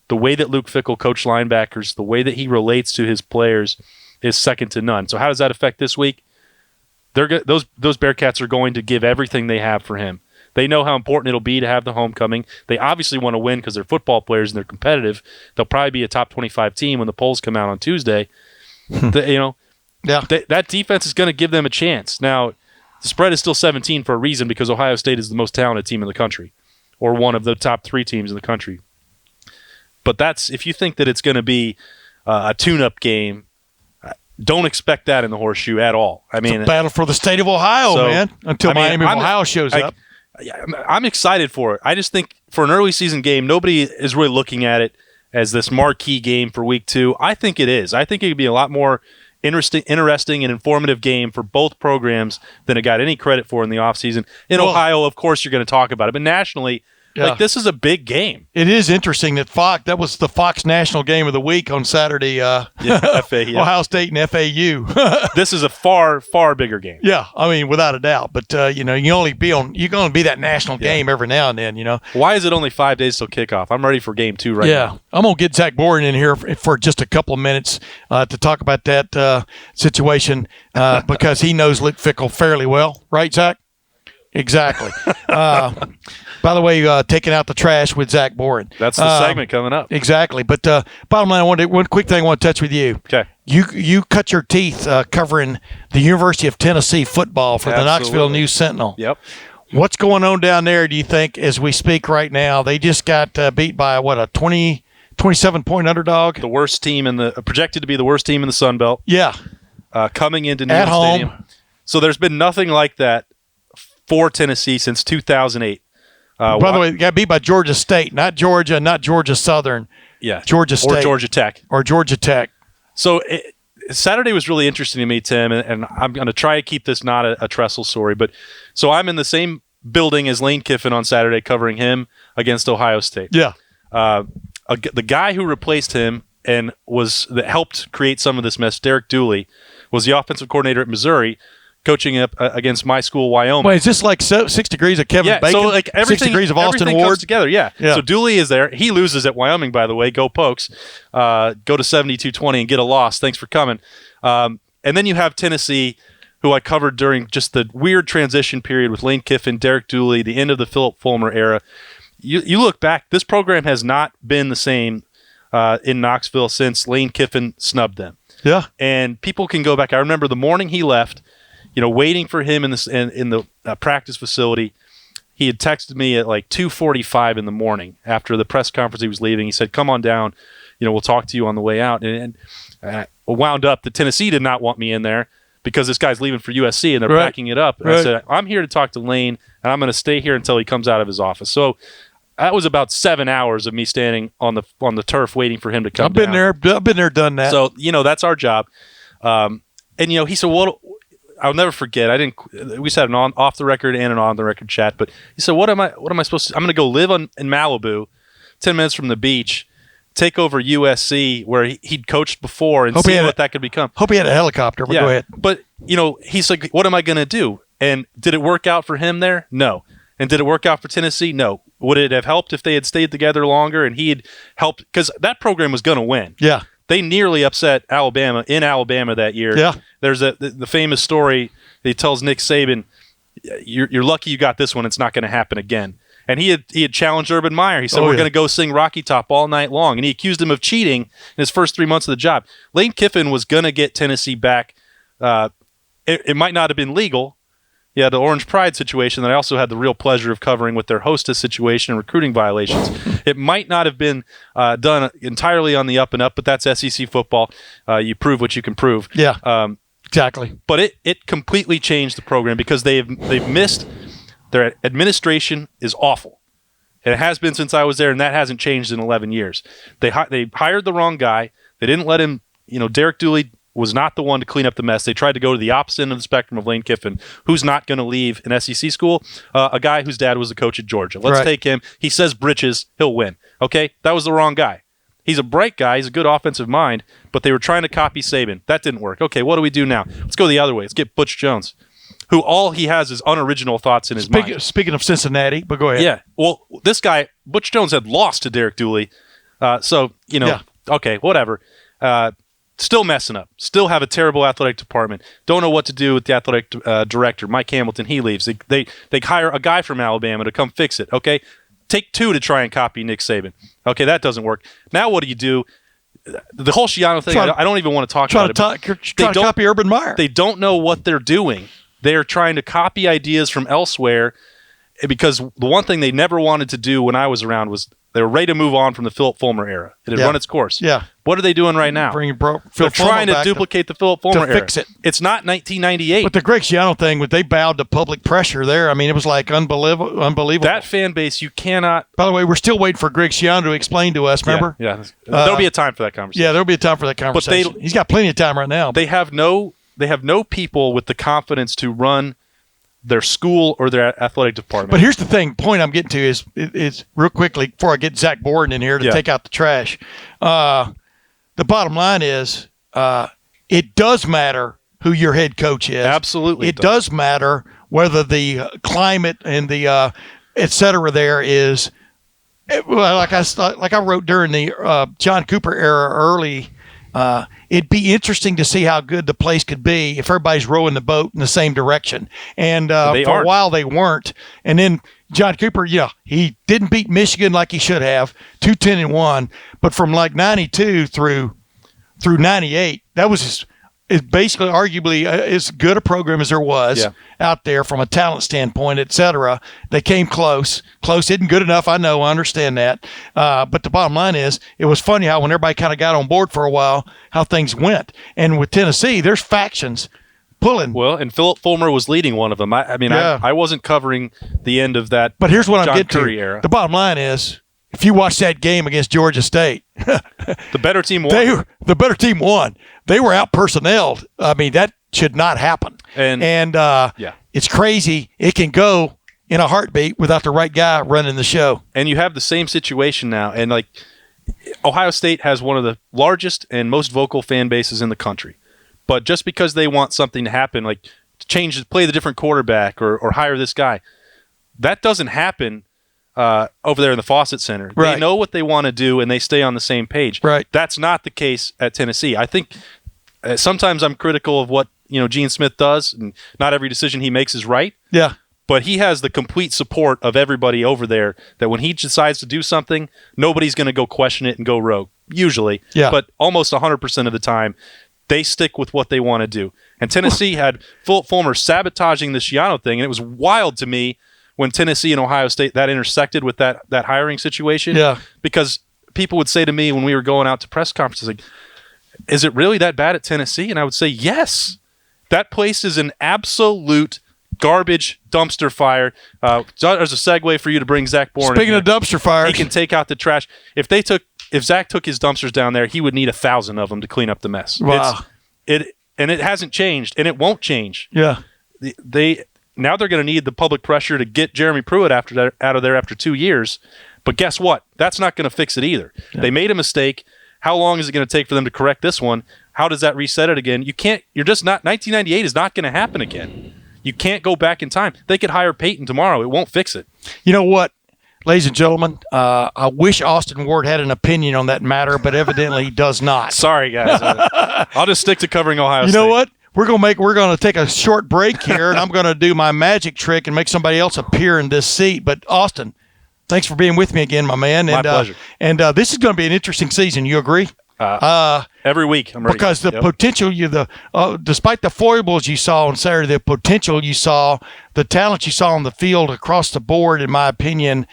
the way that Luke Fickell coached linebackers, the way that he relates to his players is second to none. So how does that affect this week? Those Bearcats are going to give everything they have for him. They know how important it'll be to have the homecoming. They obviously want to win because they're football players and they're competitive. They'll probably be a top 25 team when the polls come out on Tuesday. That defense is going to give them a chance. Now, the spread is still 17 for a reason, because Ohio State is the most talented team in the country, or one of the top 3 teams in the country. But if you think that it's going to be a tune-up game, don't expect that in the Horseshoe at all. I mean, it's a battle for the state of Ohio, man. Until Miami of Ohio shows up. I'm excited for it. I just think for an early season game, nobody is really looking at it as this marquee game for week 2. I think it is. I think it could be a lot more interesting and informative game for both programs than it got any credit for in the offseason. In Ohio, of course, you're going to talk about it, but nationally, this is a big game. It is interesting that that was the Fox National Game of the Week on Saturday. Ohio State and FAU. This is a far, far bigger game. Yeah, I mean, without a doubt. But you can only be that national game every now and then. Why is it only 5 days till kickoff? I'm ready for game 2 right now. Yeah, I'm gonna get Zach Boren in here for just a couple of minutes to talk about that situation because he knows Luke Fickell fairly well, right, Zach? Exactly. By the way, taking out the trash with Zach Boren. That's the segment coming up. Exactly. But bottom line, one quick thing I want to touch with you. Okay. You cut your teeth covering the University of Tennessee football for the Knoxville News Sentinel. Yep. What's going on down there, do you think, as we speak right now? They just got beat by, a 27-point underdog? The worst team projected to be the worst team in the Sun Belt. Yeah. Coming into Neyland Stadium. So there's been nothing like that for Tennessee since 2008. By the way, got beat by Georgia State, not Georgia Southern. Yeah, Georgia State. Or Georgia Tech. So Saturday was really interesting to me, Tim, and I'm going to try to keep this not a Tressel story. But so I'm in the same building as Lane Kiffin on Saturday covering him against Ohio State. Yeah. The guy who replaced him and that helped create some of this mess, Derek Dooley, was the offensive coordinator at Missouri, coaching up against my school, Wyoming. Wait, is this like 6 degrees of Kevin Bacon? So like 6 degrees of Austin Ward? Comes together, yeah. So Dooley is there. He loses at Wyoming, by the way. Go Pokes. Go to 72-20 and get a loss. Thanks for coming. And then you have Tennessee, who I covered during just the weird transition period with Lane Kiffin, Derek Dooley, the end of the Philip Fulmer era. You look back, this program has not been the same in Knoxville since Lane Kiffin snubbed them. Yeah. And people can go back. I remember the morning he left, waiting for him in the practice facility. He had texted me at like 2:45 in the morning after the press conference he was leaving. He said, "Come on down, we'll talk to you on the way out." And wound up that Tennessee did not want me in there because this guy's leaving for USC and they're packing it up. And I said, "I'm here to talk to Lane, and I'm going to stay here until he comes out of his office." So that was about 7 hours of me standing on the turf waiting for him to come. I've been there, done that. So that's our job. And he said, "Well." I'll never forget. We had an off the record and an on the record chat, but he said, "What am I supposed to? I'm going to go live in Malibu, 10 minutes from the beach, take over USC where he'd coached before and see what that could become. Hope he had a helicopter, but go ahead. But, he's like, what am I going to do? And did it work out for him there? No. And did it work out for Tennessee? No. Would it have helped if they had stayed together longer and he had helped? Because that program was going to win. Yeah. They nearly upset Alabama in Alabama that year. Yeah. There's the famous story that he tells Nick Saban, you're lucky you got this one. It's not going to happen again. And he had challenged Urban Meyer. He said, we're going to go sing Rocky Top all night long. And he accused him of cheating in his first 3 months of the job. Lane Kiffin was going to get Tennessee back. It might not have been legal. Yeah, the Orange Pride situation that I also had the real pleasure of covering with their hostess situation and recruiting violations. It might not have been done entirely on the up and up, but that's SEC football. You prove what you can prove. Yeah, exactly. But it completely changed the program because they've missed. Their administration is awful. And it has been since I was there, and that hasn't changed in 11 years. They hired the wrong guy. They didn't let him, Derek Dooley was not the one to clean up the mess. They tried to go to the opposite end of the spectrum of Lane Kiffin, who's not going to leave an SEC school, a guy whose dad was the coach at Georgia. Let's take him. He says britches, he'll win. Okay? That was the wrong guy. He's a bright guy. He's a good offensive mind, but they were trying to copy Saban. That didn't work. Okay, what do we do now? Let's go the other way. Let's get Butch Jones, who all he has is unoriginal thoughts in his mind. Speaking of Cincinnati, but go ahead. Yeah. Well, this guy, Butch Jones, had lost to Derek Dooley. Okay, whatever. Still messing up. Still have a terrible athletic department. Don't know what to do with the athletic director, Mike Hamilton. He leaves. They hire a guy from Alabama to come fix it. Okay, take two to try and copy Nick Saban. Okay, that doesn't work. Now what do? The whole Schiano thing. I don't even want to talk about it. Try to copy Urban Meyer. They don't know what they're doing. They are trying to copy ideas from elsewhere because the one thing they never wanted to do when I was around was they were ready to move on from the Philip Fulmer era. It had run its course. Yeah. What are they doing right now? They're trying to duplicate the Philip Fulmer era. Fix it. It's not 1998. But the Greg Schiano thing, they bowed to public pressure there. I mean, it was like unbelievable. That fan base, you cannot. By the way, we're still waiting for Greg Schiano to explain to us. Remember? Yeah. There'll be a time for that conversation. Yeah, there'll be a time for that conversation. But he's got plenty of time right now. They have no people with the confidence to run their school or their athletic department. But here's the thing. Point I'm getting to is real quickly before I get Zach Boren in here to take out the trash. The bottom line is it does matter who your head coach is. Absolutely. It does matter whether the climate and the et cetera there is like I wrote during the John Cooper era early. It'd be interesting to see how good the place could be if everybody's rowing the boat in the same direction. And for a while they weren't. And then John Cooper, he didn't beat Michigan like he should have, 2-10-1. But from like 92 through 98, that was basically arguably as good a program as there was out there from a talent standpoint, et cetera. They came close. Close isn't good enough. I know. I understand that. But the bottom line is it was funny how when everybody kind of got on board for a while, how things went. And with Tennessee, there's factions pulling. Well, and Philip Fulmer was leading one of them. I wasn't covering the end of that. But here's what I'm getting to. Era. The bottom line is if you watch that game against Georgia State, the better team won. The better team won. They were out personneled. I mean, that should not happen. And it's crazy. It can go in a heartbeat without the right guy running the show. And you have the same situation now. And like Ohio State has one of the largest and most vocal fan bases in the country. But just because they want something to happen, like play the different quarterback or hire this guy, that doesn't happen over there in the Fawcett Center. Right. They know what they want to do, and they stay on the same page. Right. That's not the case at Tennessee. I think sometimes I'm critical of what Gene Smith does, and not every decision he makes is right. Yeah. But he has the complete support of everybody over there that when he decides to do something, nobody's going to go question it and go rogue, usually. Yeah. But almost 100% of the time, they stick with what they want to do. And Tennessee had Philip Fulmer sabotaging the Schiano thing, and it was wild to me when Tennessee and Ohio State, that intersected with that hiring situation. Yeah. Because people would say to me when we were going out to press conferences, like, is it really that bad at Tennessee? And I would say, yes. That place is an absolute garbage dumpster fire. There's a segue for you to bring Zach Boren. Speaking of dumpster fires. He can take out the trash. If Zach took his dumpsters down there, he would need 1,000 of them to clean up the mess. Wow. And it hasn't changed, and it won't change. Yeah. now they're going to need the public pressure to get Jeremy Pruitt out of there after 2 years. But guess what? That's not going to fix it either. Yeah. They made a mistake. How long is it going to take for them to correct this one? How does that reset it again? You can't. You're just not. 1998 is not going to happen again. You can't go back in time. They could hire Peyton tomorrow. It won't fix it. You know what, ladies and gentlemen? I wish Austin Ward had an opinion on that matter, but evidently he does not. Sorry, guys. I'll just stick to covering Ohio State. You know what? We're gonna take a short break here, and I'm gonna do my magic trick and make somebody else appear in this seat. But Austin, thanks for being with me again, my man. My pleasure. And this is going to be an interesting season. You agree? Every week, I'm ready. Because the potential, despite the foibles you saw on Saturday, the potential you saw, the talent you saw on the field across the board, in my opinion,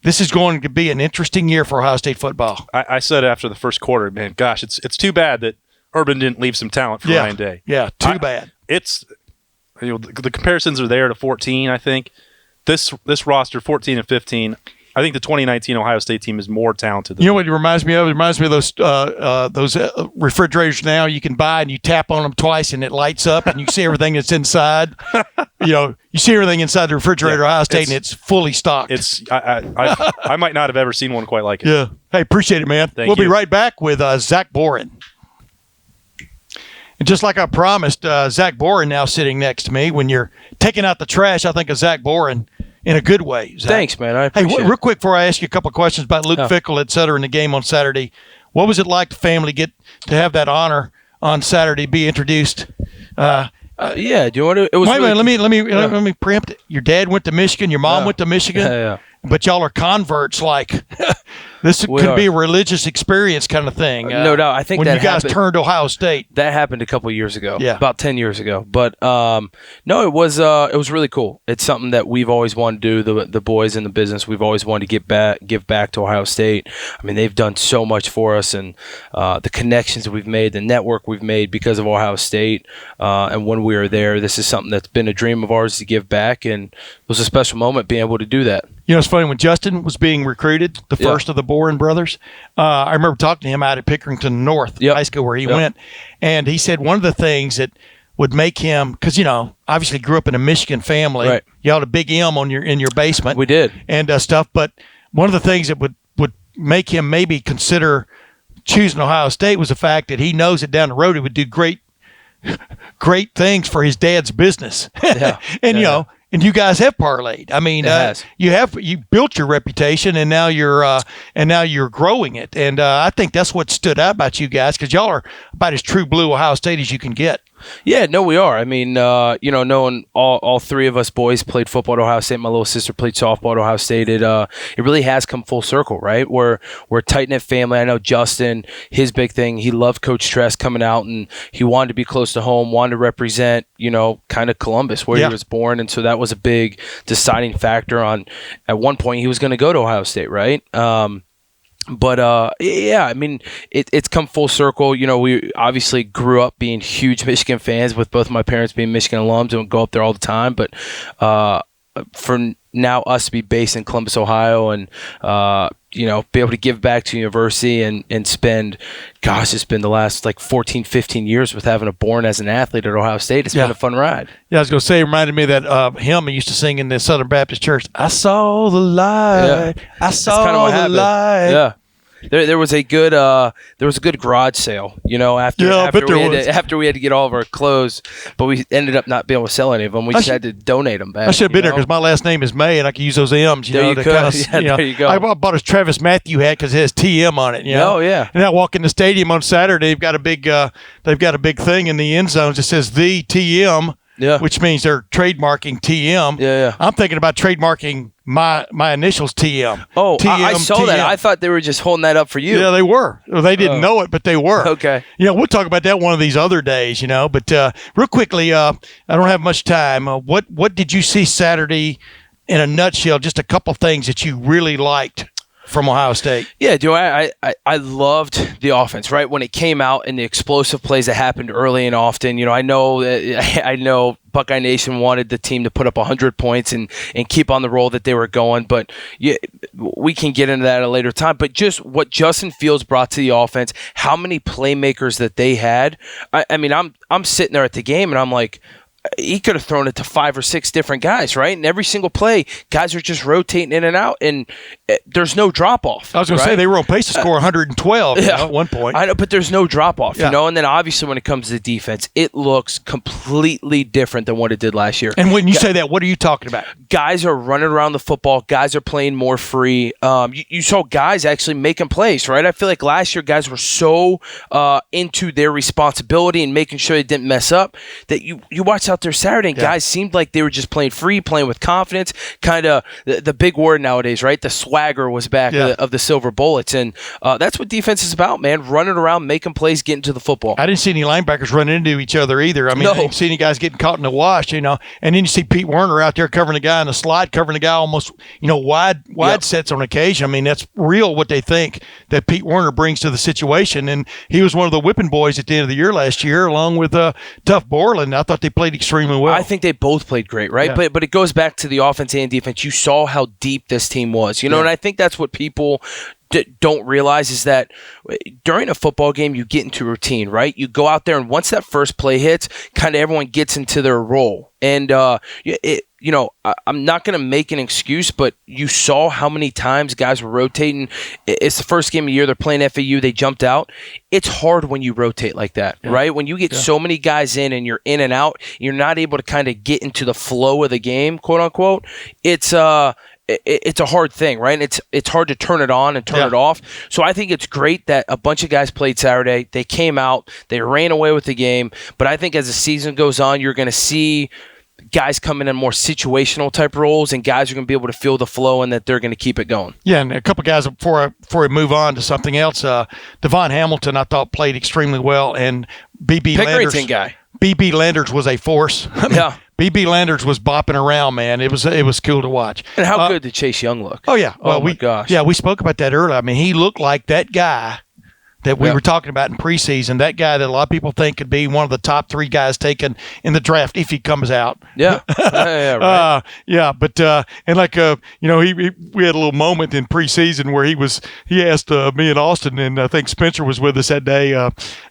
this is going to be an interesting year for Ohio State football. I said after the first quarter, man, gosh, it's too bad that Urban didn't leave some talent for Ryan Day. Yeah, too bad. It's the comparisons are there to 14. I think this roster 14 and 15. I think the 2019 Ohio State team is more talented. You know what it reminds me of? It reminds me of those refrigerators now you can buy and you tap on them twice and it lights up and you see everything that's inside. You see everything inside the refrigerator Ohio State and it's fully stocked. I might not have ever seen one quite like it. Yeah. Hey, appreciate it, man. We'll be right back with Zach Boren. And just like I promised, Zach Boren now sitting next to me. When you're taking out the trash, I think of Zach Boren in a good way. Zach. Thanks, man. I appreciate it. Real quick before I ask you a couple of questions about Luke Fickell, et cetera, in the game on Saturday, what was it like the family get to have that honor on Saturday, be introduced? Yeah, do you want to? It was. Wait a minute, let me preempt it. Your dad went to Michigan. Your mom went to Michigan. Yeah. But y'all are converts, like this could be a religious experience kind of thing. No doubt. I think when that you guys turned Ohio State. That happened a couple of years ago. Yeah. About 10 years ago. But no, it was really cool. It's something that we've always wanted to do. The boys in the business, we've always wanted to give back to Ohio State. I mean, they've done so much for us, and the connections that we've made, the network we've made because of Ohio State. And when we were there, this is something that's been a dream of ours to give back, and it was a special moment being able to do that. You know, it's funny, when Justin was being recruited, the first of the Boren brothers, I remember talking to him out at Pickerington North High School where he went, and he said one of the things that would make him, because, obviously grew up in a Michigan family. Right. You had a big M in your basement. We did. And stuff, but one of the things that would make him maybe consider choosing Ohio State was the fact that he knows that down the road he would do great things for his dad's business. Yeah. And you guys have parlayed. I mean, you built your reputation, and now you're growing it. And I think that's what stood out about you guys, because y'all are about as true blue Ohio State as you can get. Yeah, no, we are. I mean, knowing all three of us boys played football at Ohio State. My little sister played softball at Ohio State. It really has come full circle, right? We're a tight-knit family. I know Justin, his big thing, he loved Coach Tress coming out, and he wanted to be close to home, wanted to represent, kind of Columbus, where he was born. And so that was a big deciding factor on, at one point, he was going to go to Ohio State, right? But I mean, it's come full circle. We obviously grew up being huge Michigan fans, with both my parents being Michigan alums and go up there all the time. But for now, us to be based in Columbus, Ohio, and be able to give back to university and spend, it's been the last 14, 15 years with having a Boren as an athlete at Ohio State. It's been a fun ride. Yeah, I was going to say, it reminded me of that hymn I used to sing in the Southern Baptist Church. I saw the light. Yeah. I saw the light. Yeah. There was a good garage sale, after we had to get all of our clothes, but we ended up not being able to sell any of them. We just had to donate them back. I should have been there, because my last name is May, and I could use those M's. There you go. I bought a Travis Matthew hat because it has TM on it. Oh yeah. And I walk in the stadium on Saturday. They've got a big thing in the end zones that says the TM. Yeah. Which means they're trademarking TM. Yeah. I'm thinking about trademarking my initials TM. Oh, TM, I saw TM. that. I thought they were just holding that up for you. Yeah, they were. Well, they didn't know it, but they were. Okay. We'll talk about that one of these other days, But real quickly, I don't have much time. What did you see Saturday in a nutshell? Just a couple things that you really liked from Ohio State. Yeah, I loved the offense, right? When it came out and the explosive plays that happened early and often. I know Buckeye Nation wanted the team to put up 100 points and keep on the roll that they were going, but we can get into that at a later time. But just what Justin Fields brought to the offense, how many playmakers that they had. I mean, I'm sitting there at the game and I'm like, he could have thrown it to 5 or 6 different guys, right? And every single play, guys are just rotating in and out, and there's no drop-off. I was going to say they were on pace to score 112 at one point. I know, but there's no drop-off, you know? And then obviously when it comes to defense, it looks completely different than what it did last year. And when you say that, what are you talking about? Guys are running around the football. Guys are playing more free. You saw guys actually making plays, right? I feel like last year guys were so into their responsibility and making sure they didn't mess up that you watched out there Saturday and guys seemed like they were just playing free, playing with confidence. Kind of the big word nowadays, right? The swagger was back of the Silver Bullets. And that's what defense is about, man. Running around, making plays, getting to the football. I didn't see any linebackers running into each other either. I mean, I didn't see any guys getting caught in the wash, you know. And then you see Pete Werner out there covering the guy in the slot, covering the guy almost, you know, wide sets on occasion. I mean, that's real what they think that Pete Werner brings to the situation. And he was one of the whipping boys at the end of the year last year, along with Tough Borland. I thought they played extremely well. I think they both played great, right? Yeah. But it goes back to the offense and defense. You saw how deep this team was, you know, and I think that's what people don't realize is that during a football game, you get into routine, right? You go out there, and once that first play hits, kind of everyone gets into their role. And, you know, I'm not going to make an excuse, but you saw how many times guys were rotating. It's the first game of the year. They're playing FAU. They jumped out. It's hard when you rotate like that, right? When you get so many guys in and you're in and out, you're not able to kind of get into the flow of the game, quote unquote. It's a hard thing, right? And it's hard to turn it on and turn it off. So I think it's great that a bunch of guys played Saturday. They came out. They ran away with the game. But I think as the season goes on, you're going to see guys coming in more situational type roles, and guys are going to be able to feel the flow and that they're going to keep it going. Yeah, and a couple guys before we move on to something else, Devon Hamilton I thought played extremely well, and BB Landers. Guy. BB Landers was a force. I mean, BB Landers was bopping around, man. It was cool to watch. And how good did Chase Young look? Oh yeah. Well, my gosh. Yeah, we spoke about that earlier. I mean, he looked like that guy that we were talking about in preseason, that guy that a lot of people think could be one of the top 3 guys taken in the draft if he comes out. Yeah. Right. But and like you know, we had a little moment in preseason where he asked me and Austin, and I think Spencer was with us that day.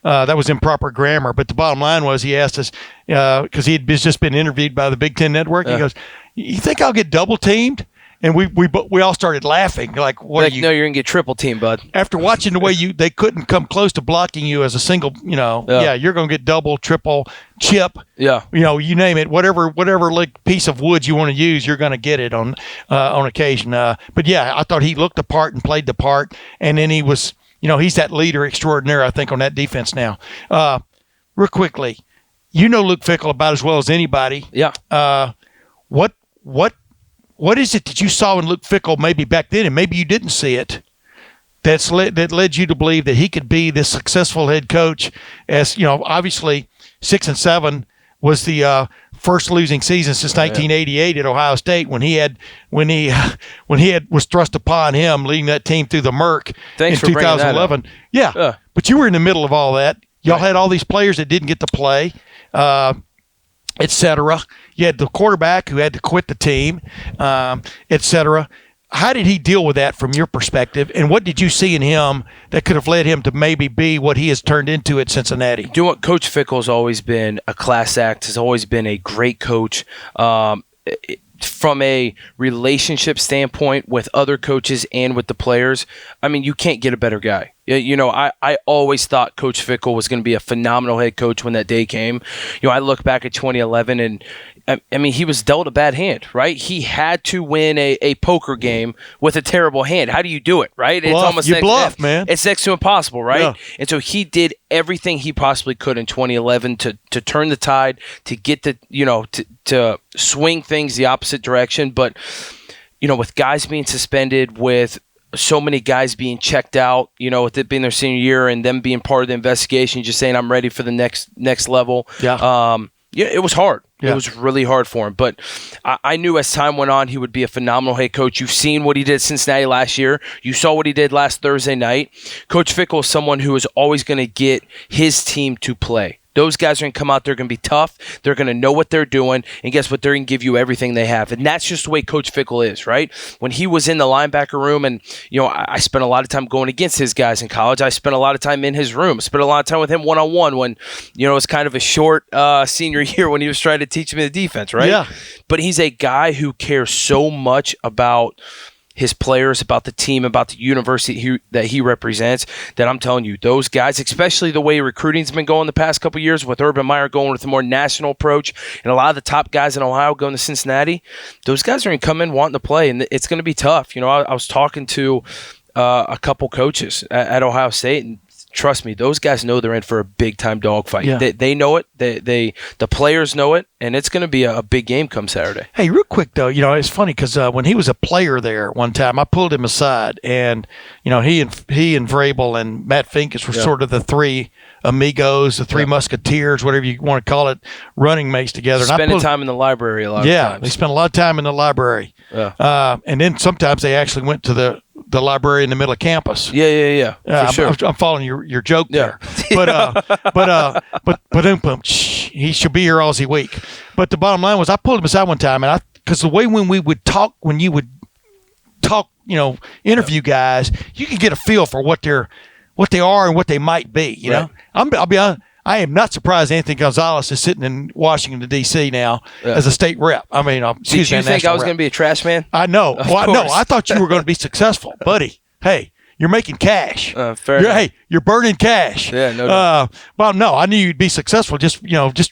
That was improper grammar, but the bottom line was he asked us because he had just been interviewed by the Big Ten Network. He goes, "You think I'll get double teamed?" And we all started laughing. Like, what are you? No, you're going to get triple team, bud. After watching the way they couldn't come close to blocking you as a single, you know, you're going to get double, triple, chip. Yeah. You know, you name it. Whatever like piece of wood you want to use, you're going to get it on occasion. But yeah, I thought he looked the part and played the part. And then he was, you know, he's that leader extraordinaire, I think, on that defense now. Real quickly, you know Luke Fickell about as well as anybody. Yeah. What is it that you saw in Luke Fickell maybe back then, and maybe you didn't see it, that led you to believe that he could be this successful head coach? As you know, obviously 6-7 was the first losing season since 1988 at Ohio State when he was thrust upon him leading that team through the murk in 2011. Yeah, but you were in the middle of all that. Y'all had all these players that didn't get to play. Etc. You had the quarterback who had to quit the team, etc. How did he deal with that from your perspective, and what did you see in him that could have led him to maybe be what he has turned into at Cincinnati? You know what? Coach Fickell's always been a class act, has always been a great coach. From a relationship standpoint with other coaches and with the players, I mean, you can't get a better guy. You know, I always thought Coach Fickell was going to be a phenomenal head coach when that day came. You know, I look back at 2011 and I mean, he was dealt a bad hand, right? He had to win a poker game with a terrible hand. How do you do it, right? It's almost man. It's next to impossible, right? Yeah. And so he did everything he possibly could in 2011 to turn the tide, to get the, you know, to swing things the opposite direction. But, you know, with guys being suspended, with so many guys being checked out, you know, with it being their senior year and them being part of the investigation, just saying I'm ready for the next level. Yeah. It was hard. Yeah. It was really hard for him. But I knew as time went on, he would be a phenomenal head coach. You've seen what he did at Cincinnati last year. You saw what he did last Thursday night. Coach Fickell is someone who is always going to get his team to play, Those guys are going to come out. They're going to be tough. They're going to know what they're doing. And guess what? They're going to give you everything they have. And that's just the way Coach Fickell is, right? When he was in the linebacker room, and, I spent a lot of time going against his guys in college. I spent a lot of time in his room. I spent a lot of time with him one-on-one when, it was kind of a short senior year when he was trying to teach me the defense, right? Yeah. But he's a guy who cares so much about his players, about the team, about the university that he represents, that I'm telling you, those guys, especially the way recruiting's been going the past couple of years with Urban Meyer going with a more national approach and a lot of the top guys in Ohio going to Cincinnati, those guys are going to come in wanting to play, and it's going to be tough. I was talking to a couple coaches at Ohio State, and trust me, those guys know they're in for a big-time dogfight. Yeah. They know it. The players know it, and it's going to be a big game come Saturday. Hey, real quick, though, it's funny because when he was a player there one time, I pulled him aside, and, he and Vrabel and Matt Finkes were sort of the three amigos, the three musketeers, whatever you want to call it, running mates together. Spending time in the library a lot of times. Yeah, they spent a lot of time in the library. Yeah. And then sometimes they actually went to the library in the middle of campus. Yeah. For sure. I'm following your joke there. But he should be here all week. But the bottom line was I pulled him aside one time, and because the way when you would talk, interview guys, you could get a feel for what they are and what they might be. You know, I'll be honest. I am not surprised Anthony Gonzalez is sitting in Washington, D.C. now as a state rep. I mean, did you think I was going to be a trash man? I know. I thought you were going to be successful, buddy. Hey, you're making cash. You're burning cash. Yeah, no doubt. Well, no, I knew you'd be successful. Just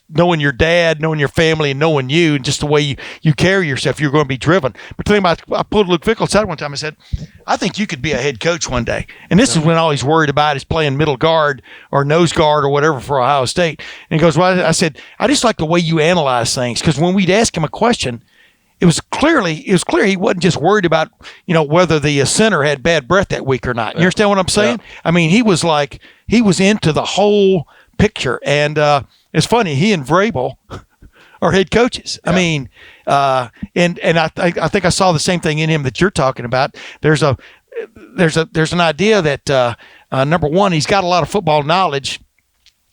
knowing your dad, knowing your family, and knowing you, and just the way you carry yourself, you're going to be driven. But the thing about, I pulled Luke Fickell aside one time. I said, I think you could be a head coach one day. And this is when all he's worried about is playing middle guard or nose guard or whatever for Ohio State. And he goes, well, I said, I just like the way you analyze things, because when we'd ask him a question, it was clear he wasn't just worried about, whether the center had bad breath that week or not. You understand what I'm saying? Yeah. I mean, he was into the whole picture. And it's funny, he and Vrabel are head coaches. Yeah. I mean, and I think I saw the same thing in him that you're talking about. There's an idea that number one, he's got a lot of football knowledge,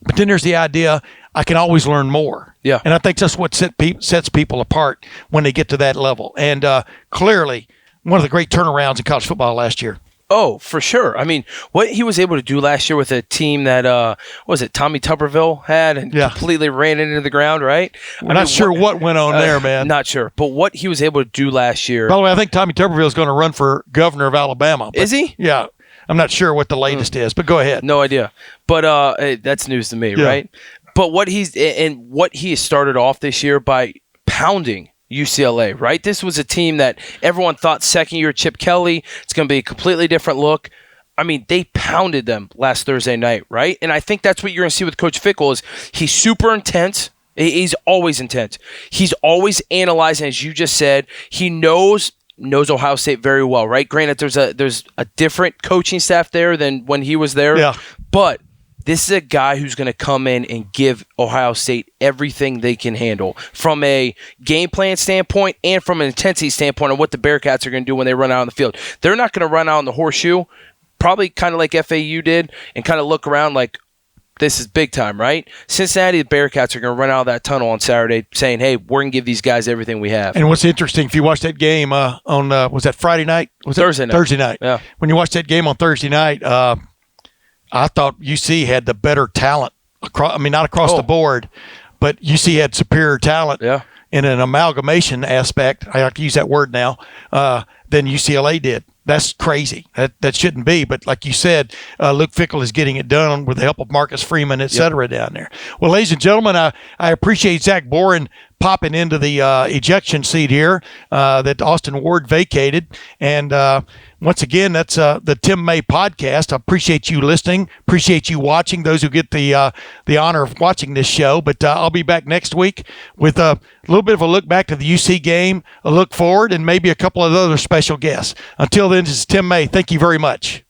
but then there's the idea I can always learn more. Yeah. And I think that's what sets people apart when they get to that level. And clearly, one of the great turnarounds in college football last year. Oh, for sure. I mean, what he was able to do last year with a team that, Tommy Tuberville had and completely ran it into the ground, right? I'm not sure what went on there, man. Not sure. But what he was able to do last year. By the way, I think Tommy Tuberville is going to run for governor of Alabama. Is he? Yeah. I'm not sure what the latest is, but go ahead. No idea. But that's news to me, right? But what he has started off this year by pounding UCLA, right? This was a team that everyone thought second year Chip Kelly, it's going to be a completely different look. I mean, they pounded them last Thursday night, right? And I think that's what you're going to see with Coach Fickell is he's super intense. He's always intense. He's always analyzing, as you just said. He knows Ohio State very well, right? Granted, there's a different coaching staff there than when he was there. Yeah. But this is a guy who's going to come in and give Ohio State everything they can handle from a game plan standpoint and from an intensity standpoint of what the Bearcats are going to do when they run out on the field. They're not going to run out on the horseshoe, probably kind of like FAU did, and kind of look around like, this is big time, right? Cincinnati, the Bearcats are going to run out of that tunnel on Saturday saying, hey, we're going to give these guys everything we have. And what's interesting, if you watch that game on, was that Friday night? Thursday night. Thursday night. Yeah. When you watch that game on Thursday night, I thought UC had the better talent. Not across the board, but UC had superior talent in an amalgamation aspect. I like to use that word now, than UCLA did. That's crazy. That shouldn't be. But like you said, Luke Fickell is getting it done with the help of Marcus Freeman, et cetera, down there. Well, ladies and gentlemen, I appreciate Zach Boren popping into the ejection seat here that Austin Ward vacated. And once again, that's the Tim May podcast. I appreciate you listening. Appreciate you watching, those who get the honor of watching this show. But I'll be back next week with a little bit of a look back to the UC game, a look forward, and maybe a couple of other special guests. Until then, this is Tim May. Thank you very much.